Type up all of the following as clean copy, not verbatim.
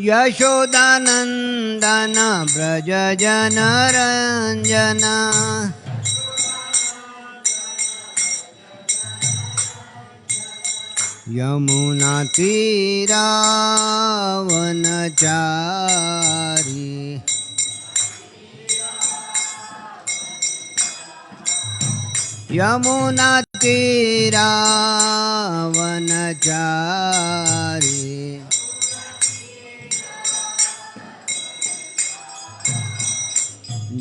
यशोदानन्दन व्रज जनरञ्जन यमुनातीरावनचारी यमुनातीरावनचारी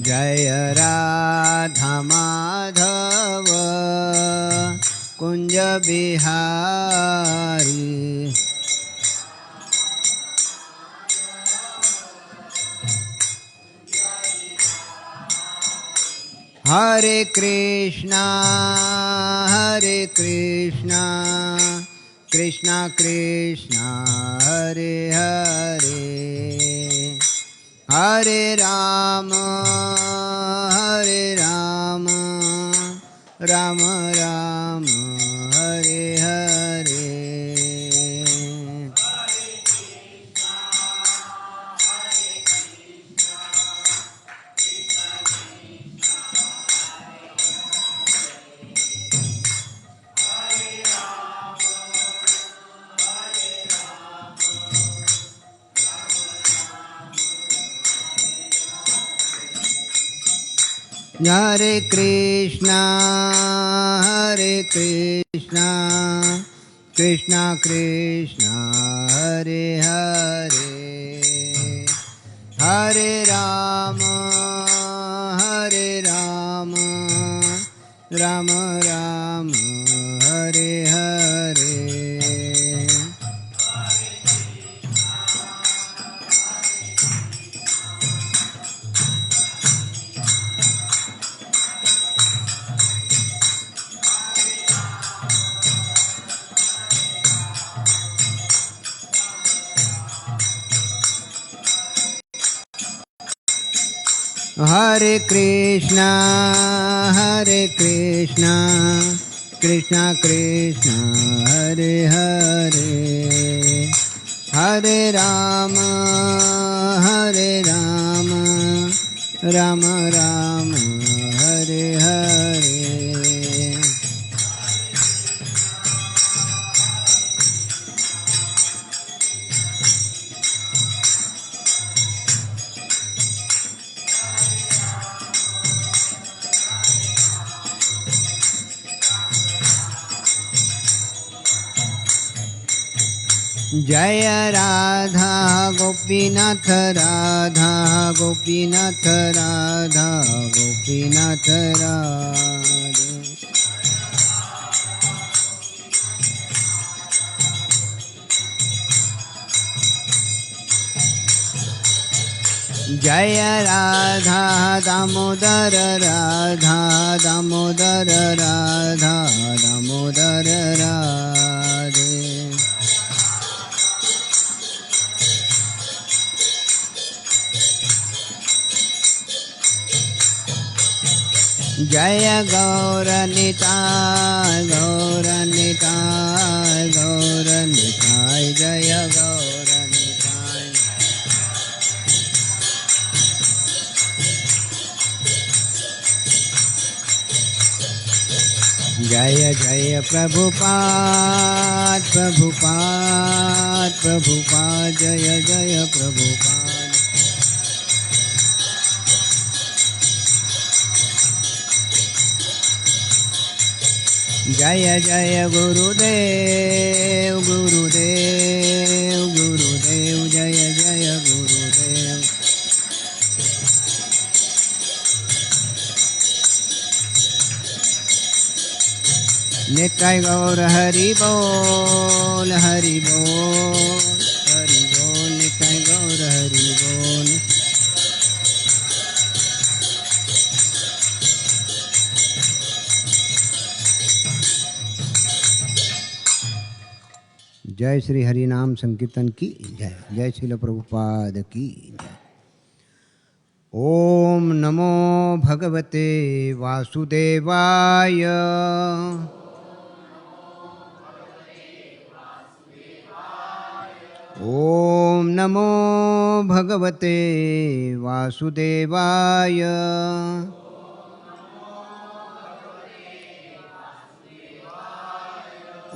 जय राधा माधव कुंज बिहारी हरे कृष्णा कृष्णा कृष्णा हरे हरे हरे राम राम राम हरे हरे हरे कृष्णा कृष्णा कृष्णा हरे हरे हरे राम राम राम हरे हरे हरे कृष्णा कृष्णा कृष्णा हरे हरे हरे राम राम राम हरे हरे जय राधा गोपीनाथ राधा गोपीनाथ राधा गोपीनाथ राधे जय राधा दामोदर राधा दामोदर राधा दामोदर राधे जय गौरनिताय गौरनिताय गौरनिताय जय गौरनिताय जय जय प्रभुपाद प्रभुपाद प्रभुपाद जय जय प्रभुपाद जय जय गुरुदेव गुरुदेव गुरुदेव जय जय गुरुदेव नित्य गौर हरि बोल हरि बोल नित्य गौर हरि बोल जय श्री हरि नाम संकीर्तन की जय। जय श्रील प्रभुपाद की जय। ओम नमो भगवते वासुदेवाय। ओम नमो भगवते वासुदेवाय।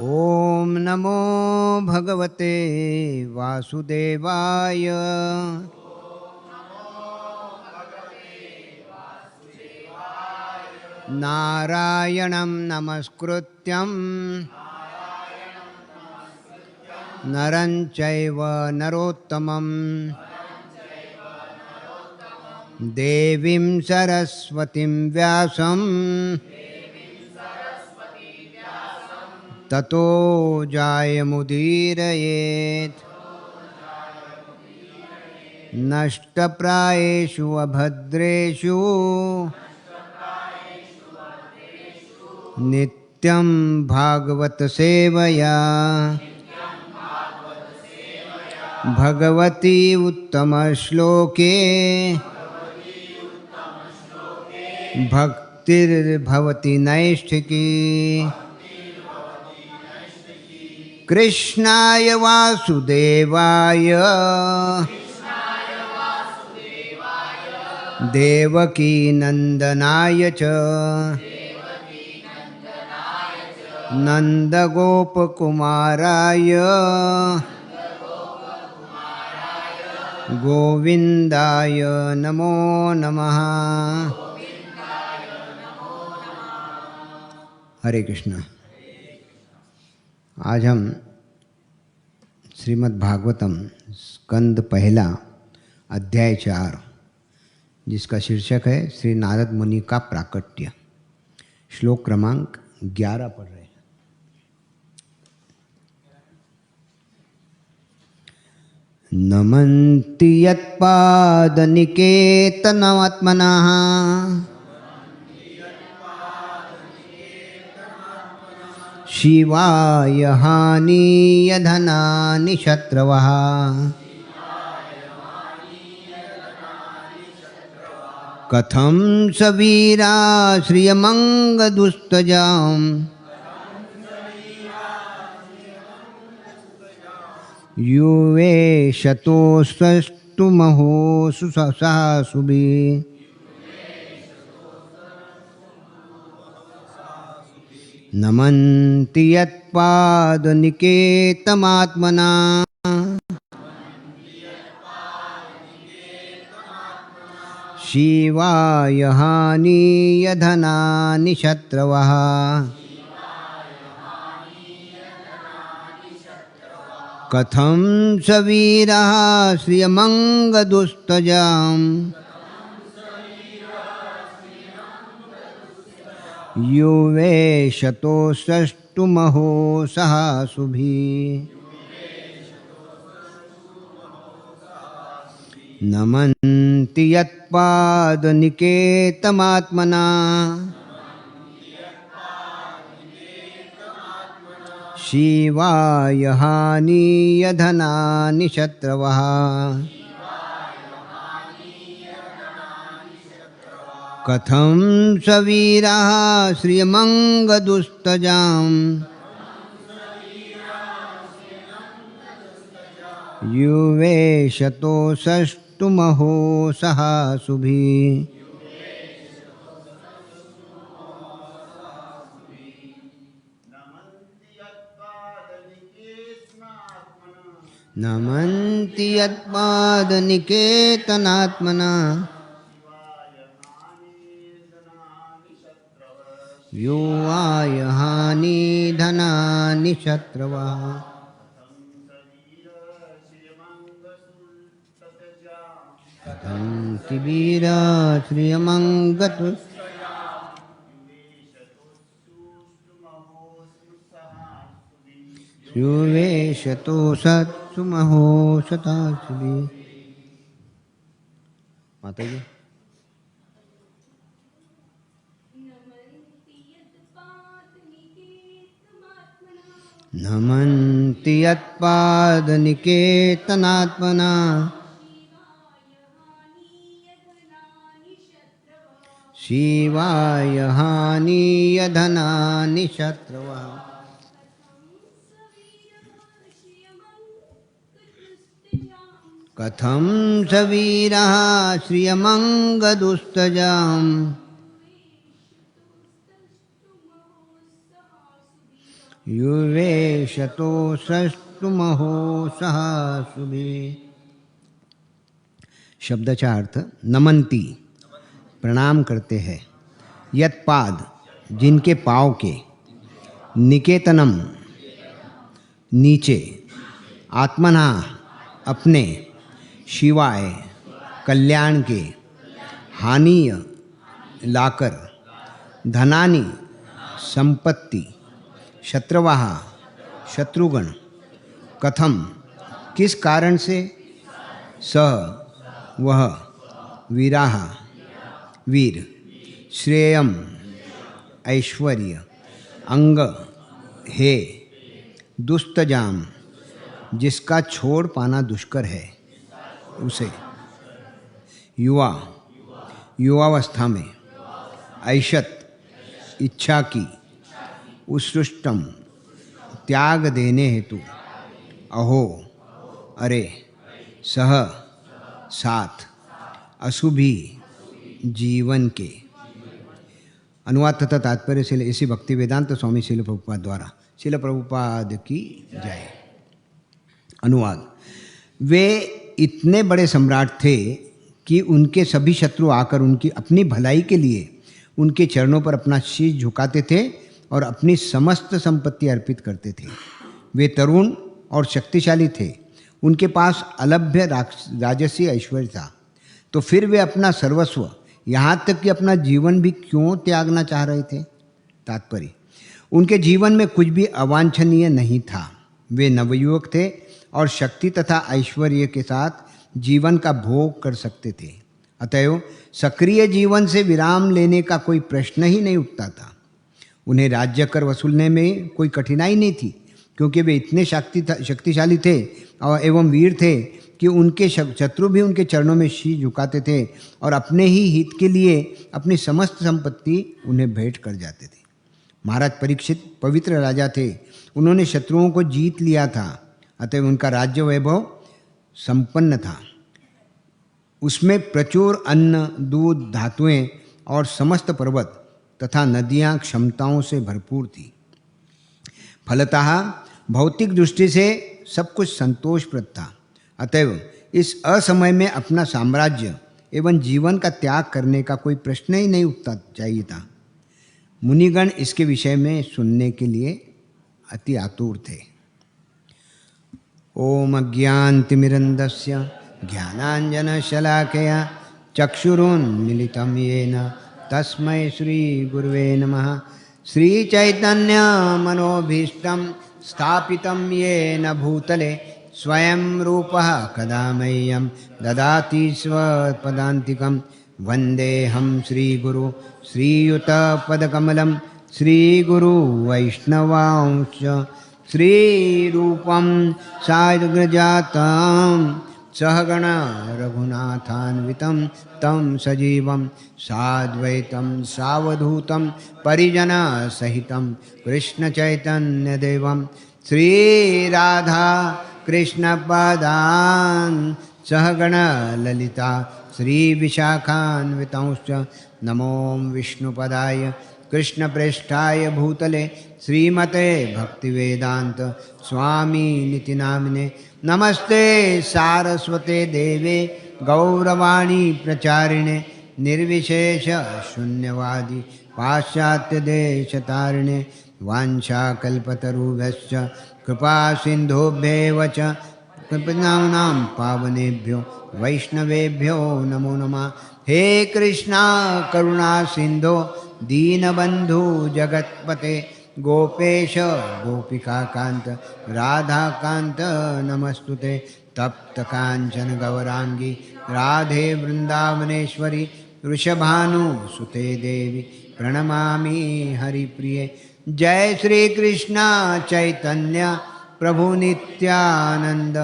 ॐ नमो भगवते वासुदेवाय। नारायणं नमस्कृत्यं नरं चैव नरोत्तमं देवीं सरस्वतीं व्यासं ततो जायमुदीरयेत्। नष्टप्रायेषु अभद्रेषु नित्यं भागवत सेवया भगवती उत्तमश्लोके भक्तिर्भवति नैष्ठिकी। कृष्णाय वासुदेवाय देवकी नंदनाय च नंदगोपकुमाराय गोविंदाय नमो नमः। हरे कृष्णा। आज हम श्रीमद् भागवतम स्कंद पहला अध्याय 4 जिसका शीर्षक है श्री नारद मुनि का प्राकट्य, श्लोक क्रमांक 11 पढ़ रहे हैं। नमन्ति यत्पादनिकेतनात्मनः शिवाय हानियधनानि शत्रवः। कथं स वीरा श्रियमङ्गदुस्तजाम् युवेशतो स्वस्तुमहो सुससासुभिः। नमन्ति यत्पादनिकेतमात्मना शिवाय हानियधनानि शत्रवः। कथं स वीरः श्रियमङ्गदुस्तजाम् युवेशतो सष्टुमहो सहासुभिः। नमन्ति यत्पादनिकेतमात्मना शिवाय हानियधनानि शत्रवः। कथं स वीरः श्रियमङ्गदुस्तजाम् युवेशतो सष्टुमहो सहासुभिः। नमन्ति यत्पादनिकेतनात्मना युवाय हानिधनानि शत्रवः। कथं स वीरा श्रियमङ्गदुस्तजाम् युवेशतो सत्सुमहो शतासुभिः। माता जी नमन्ति यत्पादनिकेतनात्मना शिवाय हानियधनानि शत्रवः। कथं स वीरः श्रियमङ्गदुस्तजाम् युवे शतो सस्तुमहो सहसुभिः। शब्दचा अर्थ नमंती, प्रणाम करते हैं। यत्पाद, जिनके पाँव के, निकेतनम, नीचे, आत्मना, अपने, शिवाय, कल्याण के, हानिय, लाकर, धनानि, संपत्ति, शत्रवाह, शत्रुगण, कथम, किस कारण से, सह, वह, वीराह, वीर, श्रेयम, ऐश्वर्य, अंग, हे, दुस्तजाम, जिसका छोड़ पाना दुष्कर है, उसे, युवा, युवावस्था में, ऐशत, इच्छा की, उत्सृष्टम, त्याग देने हेतु, अहो, अरे, सह, साथ, अशुभी, जीवन के। अनुवाद तथा तात्पर्य से इसी भक्ति वेदांत स्वामी शिल प्रभुपाद द्वारा। शिल प्रभुपाद की जय। अनुवाद। वे इतने बड़े सम्राट थे कि उनके सभी शत्रु आकर उनकी अपनी भलाई के लिए उनके चरणों पर अपना शीश झुकाते थे और अपनी समस्त संपत्ति अर्पित करते थे। वे तरुण और शक्तिशाली थे, उनके पास अलभ्य राजसी ऐश्वर्य था, तो फिर वे अपना सर्वस्व, यहाँ तक कि अपना जीवन भी क्यों त्यागना चाह रहे थे? तात्पर्य, उनके जीवन में कुछ भी अवांछनीय नहीं था। वे नवयुवक थे और शक्ति तथा ऐश्वर्य के साथ जीवन का भोग कर सकते थे। अतएव सक्रिय जीवन से विराम लेने का कोई प्रश्न ही नहीं उठता था। उन्हें राज्य कर वसूलने में कोई कठिनाई नहीं थी, क्योंकि वे इतने शक्तिशाली थे और एवं वीर थे कि उनके शत्रु भी उनके चरणों में शीश झुकाते थे और अपने ही हित के लिए अपनी समस्त संपत्ति उन्हें भेंट कर जाते थे। महाराज परीक्षित पवित्र राजा थे, उन्होंने शत्रुओं को जीत लिया था, अतः उनका राज्य वैभव संपन्न था। उसमें प्रचुर अन्न, दूध, धातुएं और समस्त पर्वत तथा नदियां क्षमताओं से भरपूर थी। फलतः भौतिक दृष्टि से सब कुछ संतोषप्रद था। अतएव इस असमय में अपना साम्राज्य एवं जीवन का त्याग करने का कोई प्रश्न ही नहीं उठता चाहिए था। मुनिगण इसके विषय में सुनने के लिए अति आतुर थे। ओम अज्ञानतिमिरन्दस्य ज्ञानाञ्जनशलाकया चक्षुरुन्मीलितं येन तस्मै श्रीगुरुवे नमः। श्रीचैतन्यमनोभीष्टं स्थापितं येन भूतले स्वयं रूपः कदा मह्यं ददाति स्वपदान्तिकं। वन्देऽहं श्रीगुरु श्रीयुतपदकमलं श्रीगुरुवैष्णवांश्च श्रीरूपं साग्रजातं सहगण रघुनाथान्वितं तं सजीवं साद्वैतं सावधूतं परिजनसहितं कृष्णचैतन्यदेवं श्रीराधा कृष्णपदान् सहगण ललिता श्रीविशाखान्वितंश्च नमो विष्णुपदाय कृष्णप्रेष्ठाय भूतले श्रीमते भक्तिवेदांत स्वामी निति नामिने। नमस्ते सारस्वते देवे गौरवाणी प्रचारिणे निर्विशेष शून्यवादी पाश्चात्यदेशतारिणे। वाञ्छाकल्पतरुभ्यश्च कृपा सिन्धुभ्येव च कृपणानां पावनेभ्यो वैष्णवेभ्यो नमो नमः। हे कृष्णा करुणा सिन्धो दीनबन्धु जगत्पते गोपेश गोपिकाकान्त राधाकान्त नमस्तुते। तप्त कांचन गौरांगी राधे वृंदावनेश्वरी वृषभानुसुते देवी प्रणमामि हरिप्रिये। जय श्री कृष्ण चैतन्य प्रभु नित्यानंद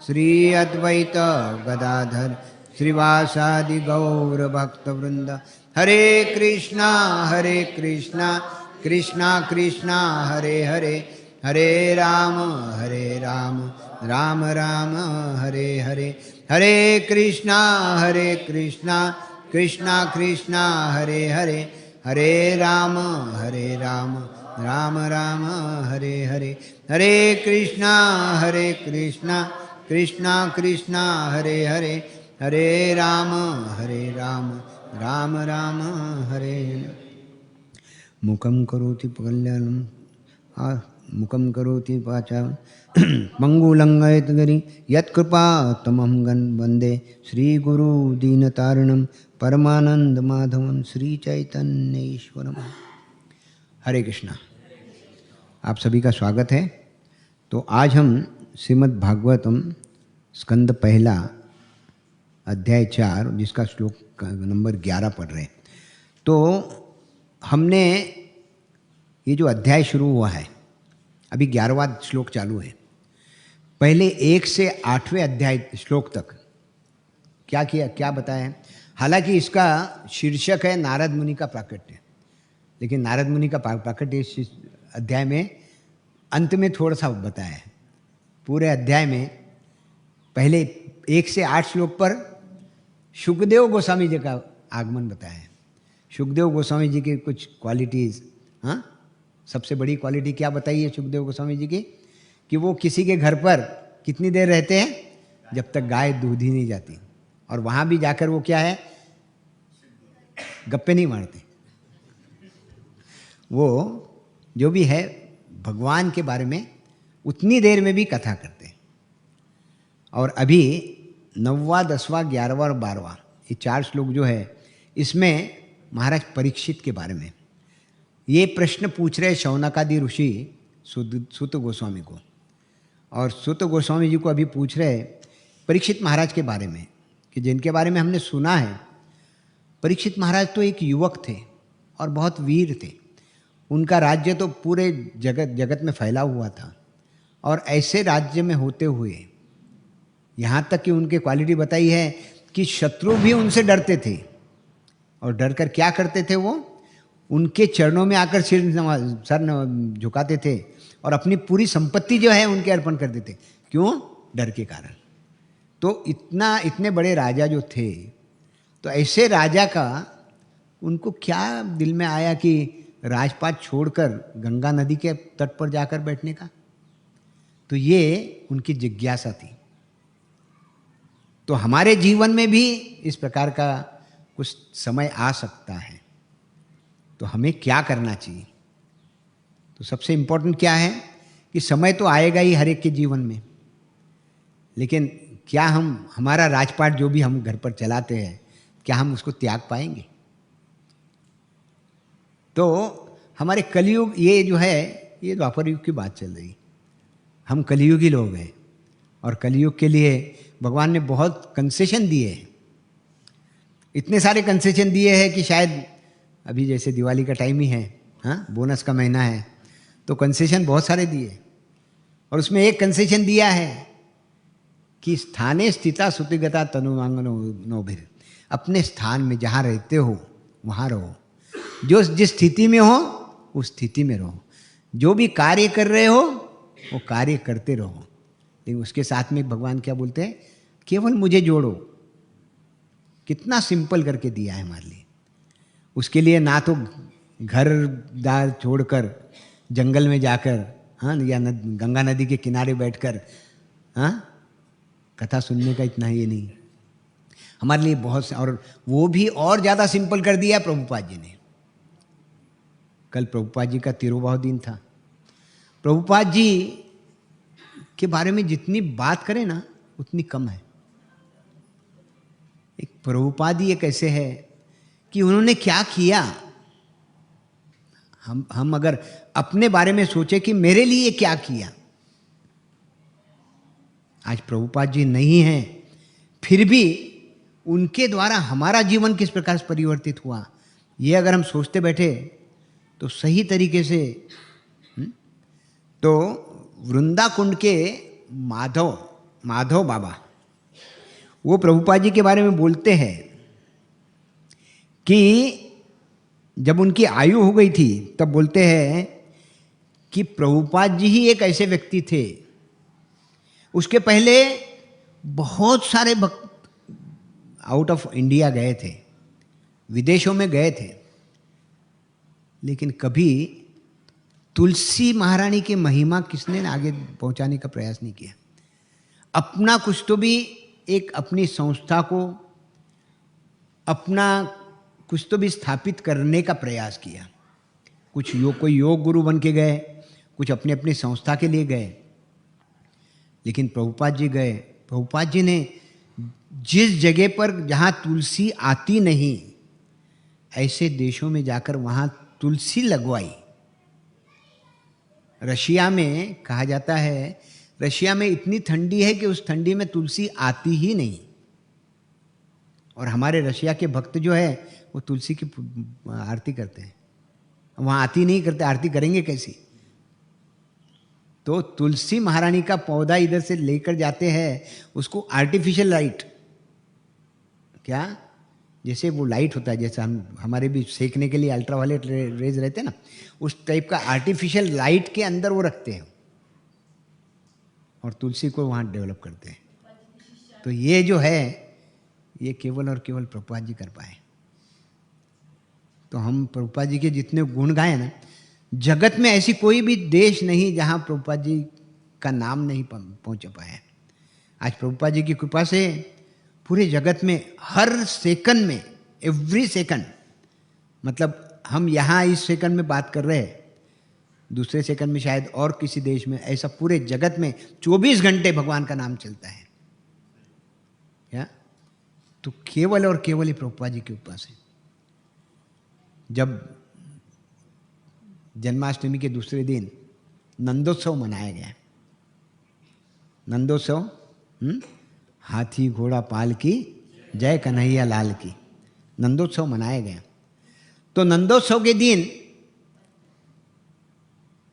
श्री अद्वैत गदाधर श्रीवासादि गौर भक्तवृंद। हरे कृष्णा कृष्णा कृष्णा हरे हरे हरे राम राम राम हरे हरे। हरे कृष्णा कृष्णा कृष्णा हरे हरे, हरे राम राम राम हरे हरे, हरे कृष्णा कृष्णा कृष्णा हरे हरे, हरे राम राम राम हरे। मुखं करोति कल्याणं मुखं करोति वाचां पंगुलंघयतगिरि यत्कृपातमं वन्दे श्रीगुरु दीनतारिणं परमानंद माधवं श्रीचैतन्य ईश्वरम्। हरे कृष्णा। आप सभी का स्वागत है। तो आज हम श्रीमद् भागवतम स्कंद पहला अध्याय 4 जिसका श्लोक नंबर 11 पढ़ रहे हैं। तो हमने ये जो अध्याय शुरू हुआ है, अभी 11वां श्लोक चालू है। पहले 1 से 8वें अध्याय श्लोक तक क्या किया, क्या बताया है। हालांकि इसका शीर्षक है नारद मुनि का प्राकट्य, लेकिन नारद मुनि का प्राकट्य इस अध्याय में अंत में थोड़ा सा बताया है। पूरे अध्याय में पहले 1 से 8 श्लोक पर शुकदेव गोस्वामी जी का आगमन बताया है। शुकदेव गोस्वामी जी की कुछ क्वालिटीज़, हाँ, सबसे बड़ी क्वालिटी क्या बताई है शुकदेव गोस्वामी जी की, कि वो किसी के घर पर कितनी देर रहते हैं, जब तक गाय दूध ही नहीं जाती, और वहाँ भी जाकर वो क्या है, गप्पे नहीं मारते। वो जो भी है भगवान के बारे में उतनी देर में भी कथा करते हैं। और अभी 9वां 10वां 11वां और 12वां ये 4 श्लोक जो है, इसमें महाराज परीक्षित के बारे में ये प्रश्न पूछ रहे शौनकादि ऋषि सुत गोस्वामी को, और सुत गोस्वामी जी को अभी पूछ रहे परीक्षित महाराज के बारे में, कि जिनके बारे में हमने सुना है। परीक्षित महाराज तो एक युवक थे और बहुत वीर थे। उनका राज्य तो पूरे जगत में फैला हुआ था, और ऐसे राज्य में होते हुए यहाँ तक कि उनके क्वालिटी बताई है कि शत्रु भी उनसे डरते थे, और डर कर क्या करते थे, वो उनके चरणों में आकर सर झुकाते थे और अपनी पूरी संपत्ति जो है उनके अर्पण कर देते। क्यों? डर के कारण। तो इतने बड़े राजा जो थे, तो ऐसे राजा का उनको क्या दिल में आया कि राजपाट छोड़कर गंगा नदी के तट पर जाकर बैठने का। तो ये उनकी जिज्ञासा थी। तो हमारे जीवन में भी इस प्रकार का कुछ समय आ सकता है, तो हमें क्या करना चाहिए। तो सबसे इम्पोर्टेंट क्या है कि समय तो आएगा ही हर एक के जीवन में, लेकिन क्या हमारा राजपाट जो भी हम घर पर चलाते हैं, क्या हम उसको त्याग पाएंगे। तो हमारे कलयुग ये जो है, ये द्वापर युग की बात चल रही। हम कलयुगी लोग हैं, और कलयुग के लिए भगवान ने बहुत कंसेशन दिए हैं। इतने सारे कंसेशन दिए हैं कि शायद अभी जैसे दिवाली का टाइम ही है, हाँ, बोनस का महीना है, तो कंसेशन बहुत सारे दिए। और उसमें एक कंसेशन दिया है कि स्थाने स्थिता सुतिगता तनुवांगनोभिर, अपने स्थान में जहाँ रहते हो वहाँ रहो, जो जिस स्थिति में हो उस स्थिति में रहो, जो भी कार्य कर रहे हो वो कार्य करते रहो। लेकिन उसके साथ में भगवान क्या बोलते हैं, केवल मुझे जोड़ो। कितना सिंपल करके दिया है हमारे लिए। उसके लिए ना तो घर दार छोड़कर जंगल में जाकर, हाँ, या गंगा नदी के किनारे बैठकर, हाँ, कथा सुनने का इतना ये नहीं। हमारे लिए बहुत, और वो भी और ज़्यादा सिंपल कर दिया प्रभुपाद जी ने। कल प्रभुपाद जी का 13वां दिन था। प्रभुपाद जी के बारे में जितनी बात करें ना उतनी कम है। एक प्रभुपाद जी एक ऐसे है कि उन्होंने क्या किया। हम अगर अपने बारे में सोचे कि मेरे लिए क्या किया। आज प्रभुपाद जी नहीं हैं, फिर भी उनके द्वारा हमारा जीवन किस प्रकार से परिवर्तित हुआ, ये अगर हम सोचते बैठे तो सही तरीके से। तो वृंदा कुंड के माधव बाबा, वो प्रभुपाद जी के बारे में बोलते हैं कि जब उनकी आयु हो गई थी तब बोलते हैं कि प्रभुपाद जी ही एक ऐसे व्यक्ति थे। उसके पहले बहुत सारे भक्त आउट ऑफ इंडिया गए थे, विदेशों में गए थे, लेकिन कभी तुलसी महारानी की महिमा किसने आगे पहुंचाने का प्रयास नहीं किया। अपना कुछ तो भी एक अपनी संस्था को, अपना कुछ तो भी स्थापित करने का प्रयास किया। कुछ कोई योग गुरु बन के गए, कुछ अपनी अपनी संस्था के लिए गए, लेकिन प्रभुपाद जी गए। प्रभुपाद जी ने जिस जगह पर जहाँ तुलसी आती नहीं, ऐसे देशों में जाकर वहाँ तुलसी लगवाई। रशिया में कहा जाता है, रशिया में इतनी ठंडी है कि उस ठंडी में तुलसी आती ही नहीं, और हमारे रशिया के भक्त जो है वो तुलसी की आरती करते हैं। वहाँ आरती नहीं करते, आरती करेंगे कैसी? तो तुलसी महारानी का पौधा इधर से लेकर जाते हैं, उसको आर्टिफिशियल लाइट, क्या जैसे वो लाइट होता है, जैसे हमारे भी सेकने के लिए अल्ट्रावायलेट रेज रहते हैं ना, उस टाइप का आर्टिफिशियल लाइट के अंदर वो रखते हैं और तुलसी को वहाँ डेवलप करते हैं। तो ये जो है, ये केवल और केवल प्रभुपाद जी कर पाए। तो हम प्रभुपाद जी के जितने गुण गाए ना, जगत में ऐसी कोई भी देश नहीं जहाँ प्रभुपाद जी का नाम नहीं पहुँच पाया। आज प्रभुपाद जी की कृपा से पूरे जगत में हर सेकंड में, एवरी सेकंड, मतलब हम यहाँ इस सेकंड में बात कर रहे हैं, दूसरे सेकंड में शायद और किसी देश में, ऐसा पूरे जगत में 24 घंटे भगवान का नाम चलता है। क्या? तो केवल और केवल ही प्रभुपाद जी की कृपा से। जब जन्माष्टमी के दूसरे दिन नंदोत्सव मनाया गया, नंदोत्सव, हाथी घोड़ा पालकी जय कन्हैया लाल की, नंदोत्सव मनाया गया। तो नंदोत्सव के दिन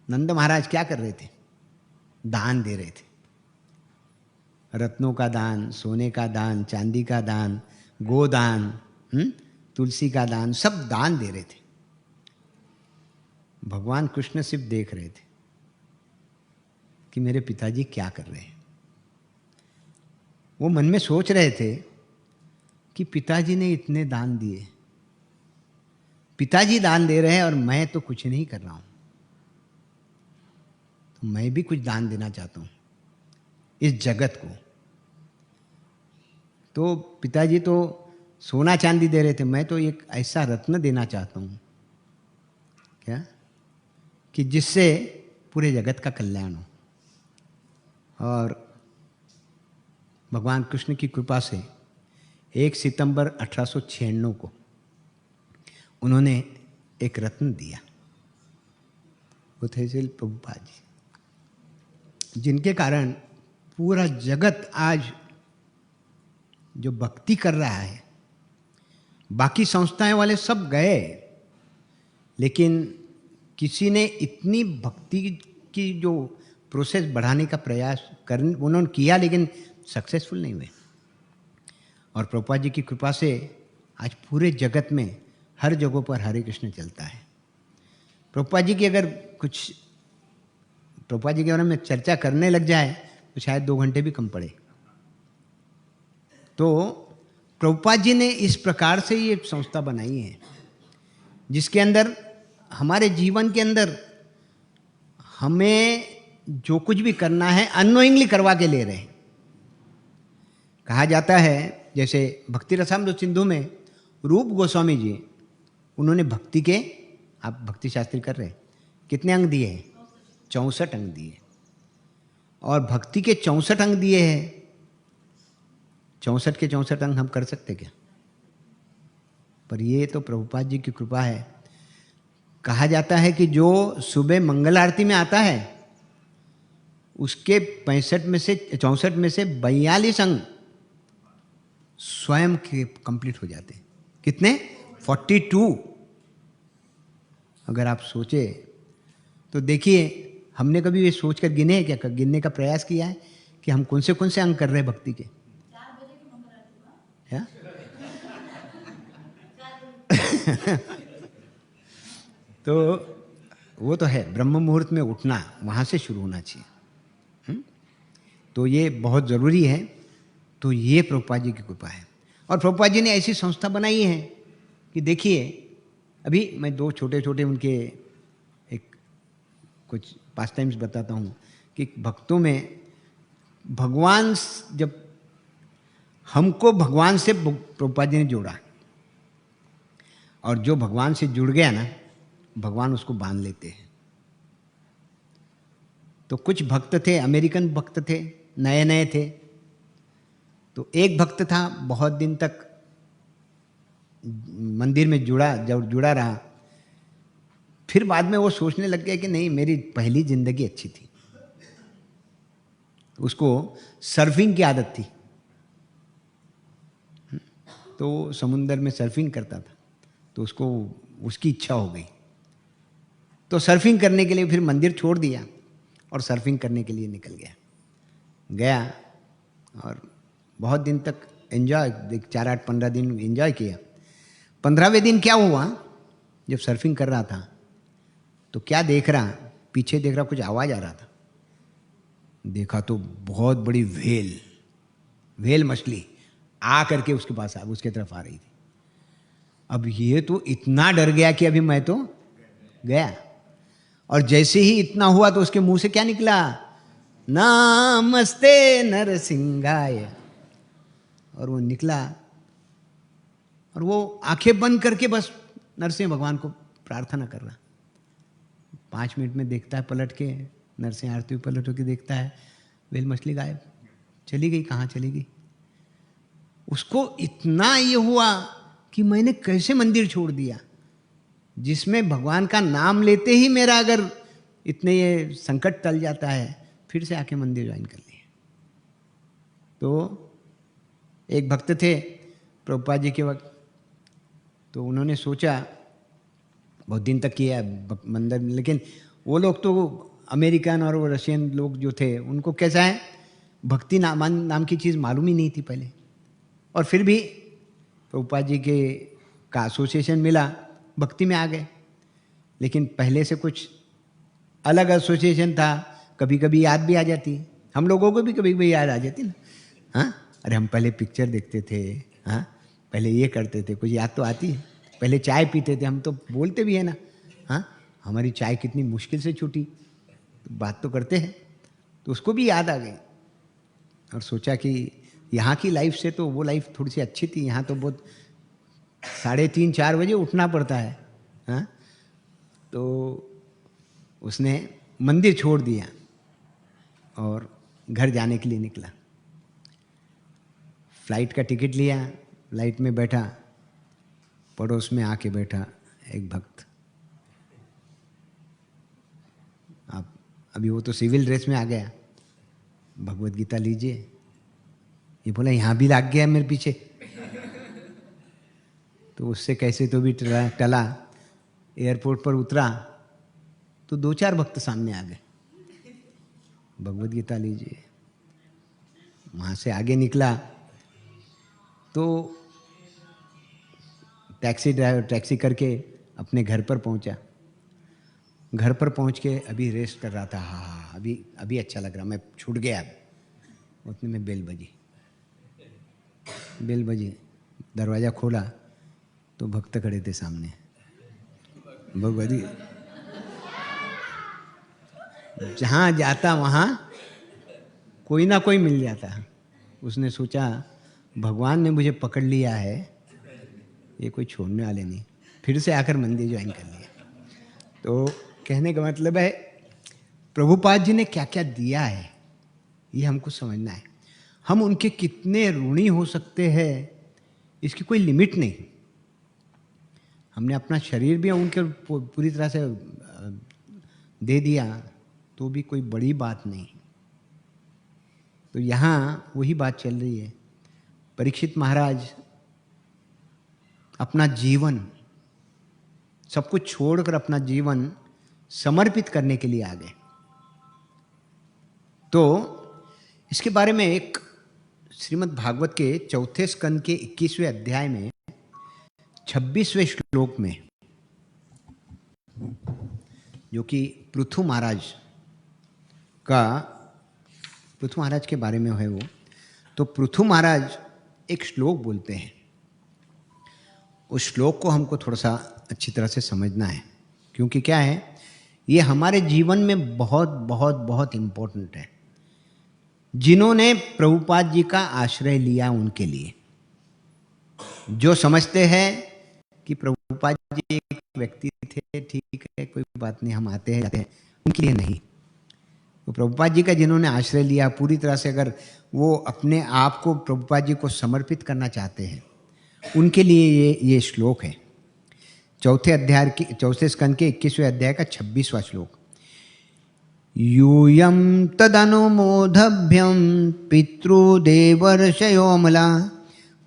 नंद महाराज क्या कर रहे थे? दान दे रहे थे। रत्नों का दान, सोने का दान, चांदी का दान, गोदान, तुलसी का दान, सब दान दे रहे थे। भगवान कृष्ण सिर्फ देख रहे थे कि मेरे पिताजी क्या कर रहे हैं। वो मन में सोच रहे थे कि पिताजी ने इतने दान दिए, पिताजी दान दे रहे हैं और मैं तो कुछ नहीं कर रहा हूं, तो मैं भी कुछ दान देना चाहता हूं इस जगत को। तो पिताजी तो सोना चांदी दे रहे थे, मैं तो एक ऐसा रत्न देना चाहता हूं, क्या, कि जिससे पूरे जगत का कल्याण हो। और भगवान कृष्ण की कृपा से 1 सितंबर 1896 को उन्होंने एक रत्न दिया, वो थे श्री प्रभुपाद जी, जिनके कारण पूरा जगत आज जो भक्ति कर रहा है, बाकी संस्थाएं वाले सब गए, लेकिन किसी ने इतनी भक्ति की जो प्रोसेस बढ़ाने का प्रयास उन्होंने किया, लेकिन सक्सेसफुल नहीं हुए। और प्रभुपाद जी की कृपा से आज पूरे जगत में हर जगहों पर हरे कृष्ण चलता है। प्रभुपाद जी की अगर कुछ प्रभुपाद जी के बारे में चर्चा करने लग जाए तो शायद 2 घंटे भी कम पड़े। तो प्रभुपाद जी ने इस प्रकार से ये संस्था बनाई है जिसके अंदर हमारे जीवन के अंदर हमें जो कुछ भी करना है अननोइंगली करवा के ले रहे हैं। कहा जाता है, जैसे भक्ति रसामृत सिंधु में रूप गोस्वामी जी, उन्होंने भक्ति के, आप भक्ति शास्त्री कर रहे हैं, कितने अंग दिए हैं? 64 अंग दिए। और भक्ति के 64 अंग दिए हैं। 64 के 64 अंग हम कर सकते क्या? पर ये तो प्रभुपाद जी की कृपा है। कहा जाता है कि जो सुबह मंगल आरती में आता है उसके 64 में से 42 अंग स्वयं के कंप्लीट हो जाते हैं। कितने? 42। अगर आप सोचे तो देखिए, हमने कभी ये सोचकर गिने हैं क्या? गिनने का प्रयास किया है कि हम कौन से अंग कर रहे हैं भक्ति के? 4 बजे की मंगल आरती है। तो वो तो है, ब्रह्म मुहूर्त में उठना, वहाँ से शुरू होना चाहिए। तो ये बहुत ज़रूरी है। तो ये प्रभुपाद जी की कृपा है। और प्रभुपाद जी ने ऐसी संस्था बनाई है कि देखिए, अभी मैं 2 छोटे छोटे उनके एक कुछ पास टाइम्स बताता हूँ कि भक्तों में भगवान, जब हमको भगवान से प्रभुपाद जी ने जोड़ा, और जो भगवान से जुड़ गया ना, भगवान उसको बांध लेते हैं। तो कुछ भक्त थे, अमेरिकन भक्त थे, नए नए थे। तो एक भक्त था, बहुत दिन तक मंदिर में जुड़ा रहा। फिर बाद में वो सोचने लग गया कि नहीं, मेरी पहली जिंदगी अच्छी थी। उसको सर्फिंग की आदत थी, तो समुंदर में सर्फिंग करता था, तो उसको उसकी इच्छा हो गई, तो सर्फिंग करने के लिए फिर मंदिर छोड़ दिया और सर्फिंग करने के लिए निकल गया और बहुत दिन तक एंजॉय, 4, 8, 15 दिन एंजॉय किया। 15वें दिन क्या हुआ, जब सर्फिंग कर रहा था तो क्या देख रहा, पीछे देख रहा, कुछ आवाज़ आ रहा था। देखा तो बहुत बड़ी व्हेल मछली आ करके उसके पास उसके तरफ आ रही थी। अब ये तो इतना डर गया कि अभी मैं तो गया, और जैसे ही इतना हुआ तो उसके मुंह से क्या निकला, नमस्ते नरसिंहाय। और वो निकला और वो आंखें बंद करके बस नरसिंह भगवान को प्रार्थना कर रहा। 5 मिनट में देखता है पलट के, नरसिंह आरती पलट होकर देखता है, व्हेल मछली गायब, चली गई, कहाँ चली गई। उसको इतना ये हुआ कि मैंने कैसे मंदिर छोड़ दिया, जिसमें भगवान का नाम लेते ही मेरा अगर इतने ये संकट टल जाता है, फिर से आके मंदिर ज्वाइन कर लिए। तो एक भक्त थे प्रभुपाद जी के वक्त, तो उन्होंने सोचा, बहुत दिन तक किया मंदिर, लेकिन वो लोग तो अमेरिकन और वो रशियन लोग जो थे, उनको कैसा है, भक्ति नाम की चीज़ मालूम ही नहीं थी पहले। और फिर भी प्रभुपाद जी के का एसोसिएशन मिला, भक्ति में आ गए। लेकिन पहले से कुछ अलग एसोसिएशन था, कभी कभी याद भी आ जाती, हम लोगों को भी कभी कभी याद आ जाती ना। हाँ, अरे हम पहले पिक्चर देखते थे, हाँ पहले ये करते थे, कुछ याद तो आती है। पहले चाय पीते थे, हम तो बोलते भी है ना, हाँ हमारी चाय कितनी मुश्किल से छूटी, तो बात तो करते हैं। तो उसको भी याद आ गई और सोचा कि यहाँ की लाइफ से तो वो लाइफ थोड़ी सी अच्छी थी, यहाँ तो बहुत 3:30, 4 बजे उठना पड़ता है। हाँ, तो उसने मंदिर छोड़ दिया और घर जाने के लिए निकला। फ्लाइट का टिकट लिया, फ्लाइट में बैठा, पड़ोस में आके बैठा एक भक्त। आप अभी वो तो सिविल ड्रेस में आ गया, भगवत गीता लीजिए। ये बोला यहाँ भी लाग गया मेरे पीछे। तो उससे कैसे तो भी टला, एयरपोर्ट पर उतरा तो 2-4 भक्त सामने आ गए, भगवत गीता लीजिए। वहाँ से आगे निकला तो टैक्सी करके अपने घर पर पहुँचा। घर पर पहुँच के अभी रेस्ट कर रहा था, हाँ अभी अच्छा लग रहा, मैं छूट गया। अब उतने में बेल बजी, दरवाज़ा खोला तो भक्त खड़े थे सामने। भगवती जहाँ जाता वहाँ कोई ना कोई मिल जाता। उसने सोचा भगवान ने मुझे पकड़ लिया है, ये कोई छोड़ने वाले नहीं। फिर से आकर मंदिर ज्वाइन कर लिया। तो कहने का मतलब है, प्रभुपाद जी ने क्या क्या दिया है ये हमको समझना है। हम उनके कितने ऋणी हो सकते हैं, इसकी कोई लिमिट नहीं। हमने अपना शरीर भी उनके पूरी तरह से दे दिया तो भी कोई बड़ी बात नहीं। तो यहाँ वही बात चल रही है। परीक्षित महाराज अपना जीवन, सब कुछ छोड़कर अपना जीवन समर्पित करने के लिए आ गए। तो इसके बारे में एक श्रीमद् भागवत के 4थे स्कंद के 21वें अध्याय में 26वें श्लोक में, जो कि पृथु महाराज के बारे में है वो, तो पृथु महाराज एक श्लोक बोलते हैं। उस श्लोक को हमको थोड़ा सा अच्छी तरह से समझना है, क्योंकि क्या है, ये हमारे जीवन में बहुत बहुत बहुत इम्पोर्टेंट है। जिन्होंने प्रभुपाद जी का आश्रय लिया उनके लिए, जो समझते हैं कि प्रभुपाद जी एक व्यक्ति थे, ठीक है कोई बात नहीं, हम आते हैं जाते हैं, उनके लिए नहीं। तो प्रभुपाद जी का जिन्होंने आश्रय लिया पूरी तरह से, अगर वो अपने आप को प्रभुपाद जी को समर्पित करना चाहते हैं, उनके लिए ये श्लोक है। चौथे स्कंद के 21वें अध्याय का 26वां श्लोक। यूयं तदनुमोदभ्यं पितृदेवर्षयोमला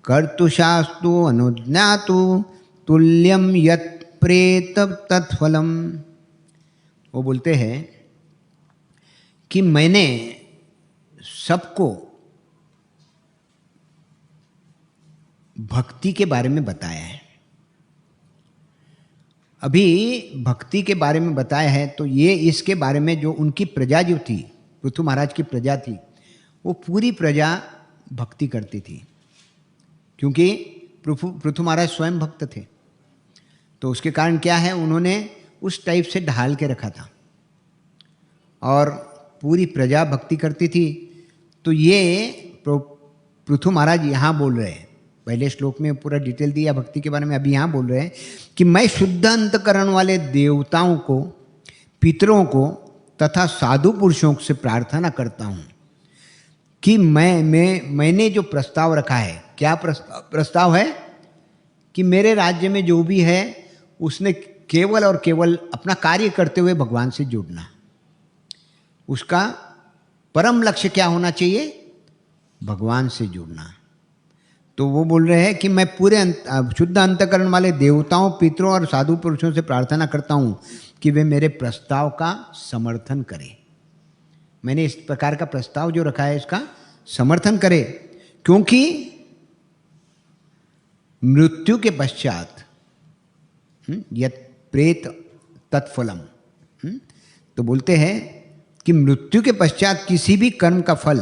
कर्तुशास्तु अनुज्ञातु तुल्यं यत् प्रेत तत्फलम। वो बोलते हैं कि मैंने सबको भक्ति के बारे में बताया है। अभी भक्ति के बारे में बताया है, तो ये इसके बारे में जो उनकी प्रजा जो थी, पृथु महाराज की प्रजा थी, वो पूरी प्रजा भक्ति करती थी, क्योंकि पृथु महाराज स्वयं भक्त थे। तो उसके कारण क्या है, उन्होंने उस टाइप से ढाल के रखा था और पूरी प्रजा भक्ति करती थी। तो ये पृथु महाराज यहाँ बोल रहे हैं, पहले श्लोक में पूरा डिटेल दिया भक्ति के बारे में, अभी यहाँ बोल रहे हैं कि मैं शुद्ध अंतकरण वाले देवताओं को, पितरों को तथा साधु पुरुषों से प्रार्थना करता हूँ कि मैंने जो प्रस्ताव रखा है, क्या प्रस्ताव है कि मेरे राज्य में जो भी है उसने केवल और केवल अपना कार्य करते हुए भगवान से जुड़ना। उसका परम लक्ष्य क्या होना चाहिए, भगवान से जुड़ना। तो वो बोल रहे हैं कि मैं पूरे शुद्ध अंतकरण वाले देवताओं, पितरों और साधु पुरुषों से प्रार्थना करता हूँ कि वे मेरे प्रस्ताव का समर्थन करें। मैंने इस प्रकार का प्रस्ताव जो रखा है इसका समर्थन करें, क्योंकि मृत्यु के पश्चात यत् प्रेत तत्फलम, तो बोलते हैं कि मृत्यु के पश्चात किसी भी कर्म का फल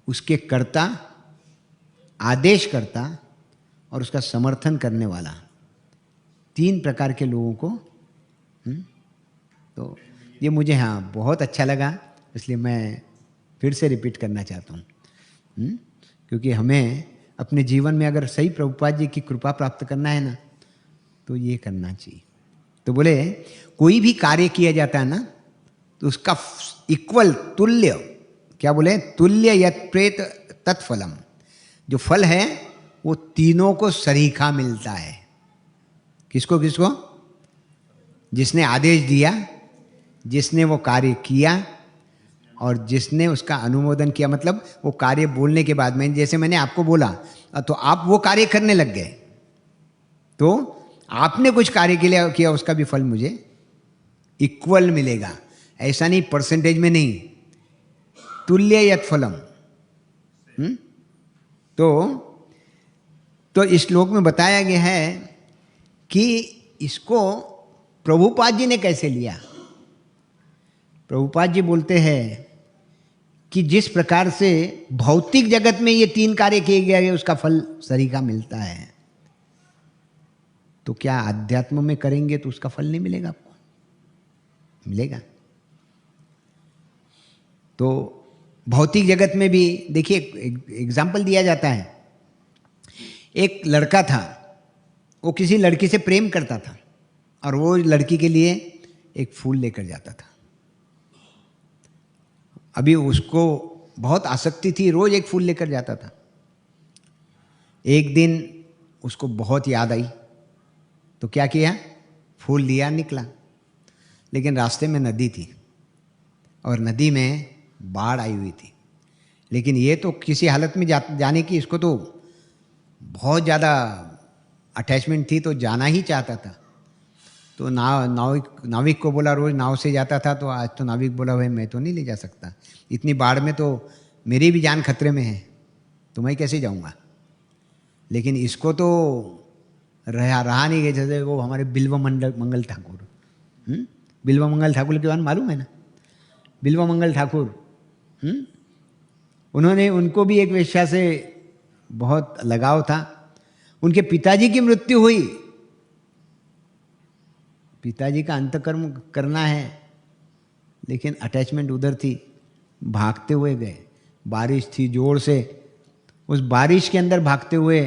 उसके कर्ता, आदेश करता और उसका समर्थन करने वाला, 3 प्रकार के लोगों को। तो ये मुझे हाँ बहुत अच्छा लगा, इसलिए मैं फिर से रिपीट करना चाहता हूँ, क्योंकि हमें अपने जीवन में अगर सही प्रभुपाद जी की कृपा प्राप्त करना है ना, तो ये करना चाहिए। तो बोले कोई भी कार्य किया जाता है ना, तो उसका इक्वल, तुल्य, क्या बोले, तुल्य यत् प्रेत तत्फलम, जो फल है वो तीनों को सरीखा मिलता है। किसको किसको, जिसने आदेश दिया, जिसने वो कार्य किया और जिसने उसका अनुमोदन किया। मतलब वो कार्य बोलने के बाद में, जैसे मैंने आपको बोला तो आप वो कार्य करने लग गए, तो आपने कुछ कार्य के लिए किया, उसका भी फल मुझे इक्वल मिलेगा। ऐसा नहीं परसेंटेज में नहीं, तुल्य यत् फलम। तो इस श्लोक में बताया गया है कि इसको प्रभुपाद जी ने कैसे लिया। प्रभुपाद जी बोलते हैं कि जिस प्रकार से भौतिक जगत में ये 3 कार्य किए गए उसका फल सरीखा मिलता है, तो क्या अध्यात्म में करेंगे तो उसका फल नहीं मिलेगा आपको, मिलेगा। तो भौतिक जगत में भी देखिए, एग्जाम्पल दिया जाता है। एक लड़का था, वो किसी लड़की से प्रेम करता था और वो लड़की के लिए एक फूल लेकर जाता था। अभी उसको बहुत आसक्ति थी, रोज एक फूल लेकर जाता था। एक दिन उसको बहुत याद आई, तो क्या किया, फूल लिया, निकला। लेकिन रास्ते में नदी थी और नदी में बाढ़ आई हुई थी। लेकिन ये तो किसी हालत में जाने की, इसको तो बहुत ज़्यादा अटैचमेंट थी, तो जाना ही चाहता था। तो नाविक को बोला, रोज़ नाव से जाता था, तो आज तो नाविक बोला भाई मैं तो नहीं ले जा सकता, इतनी बाढ़ में तो मेरी भी जान खतरे में है, तो मैं कैसे जाऊँगा। लेकिन इसको तो रहा नहीं गया। जैसे वो हमारे बिल्व मंगल ठाकुर, बिल्व मंगल ठाकुर के बारे में मालूम है ना, बिल्व मंगल ठाकुर, उन्होंने, उनको भी एक वेश्या से बहुत लगाव था। उनके पिताजी की मृत्यु हुई, पिताजी का अंतकर्म करना है, लेकिन अटैचमेंट उधर थी, भागते हुए गए। बारिश थी जोर से, उस बारिश के अंदर भागते हुए,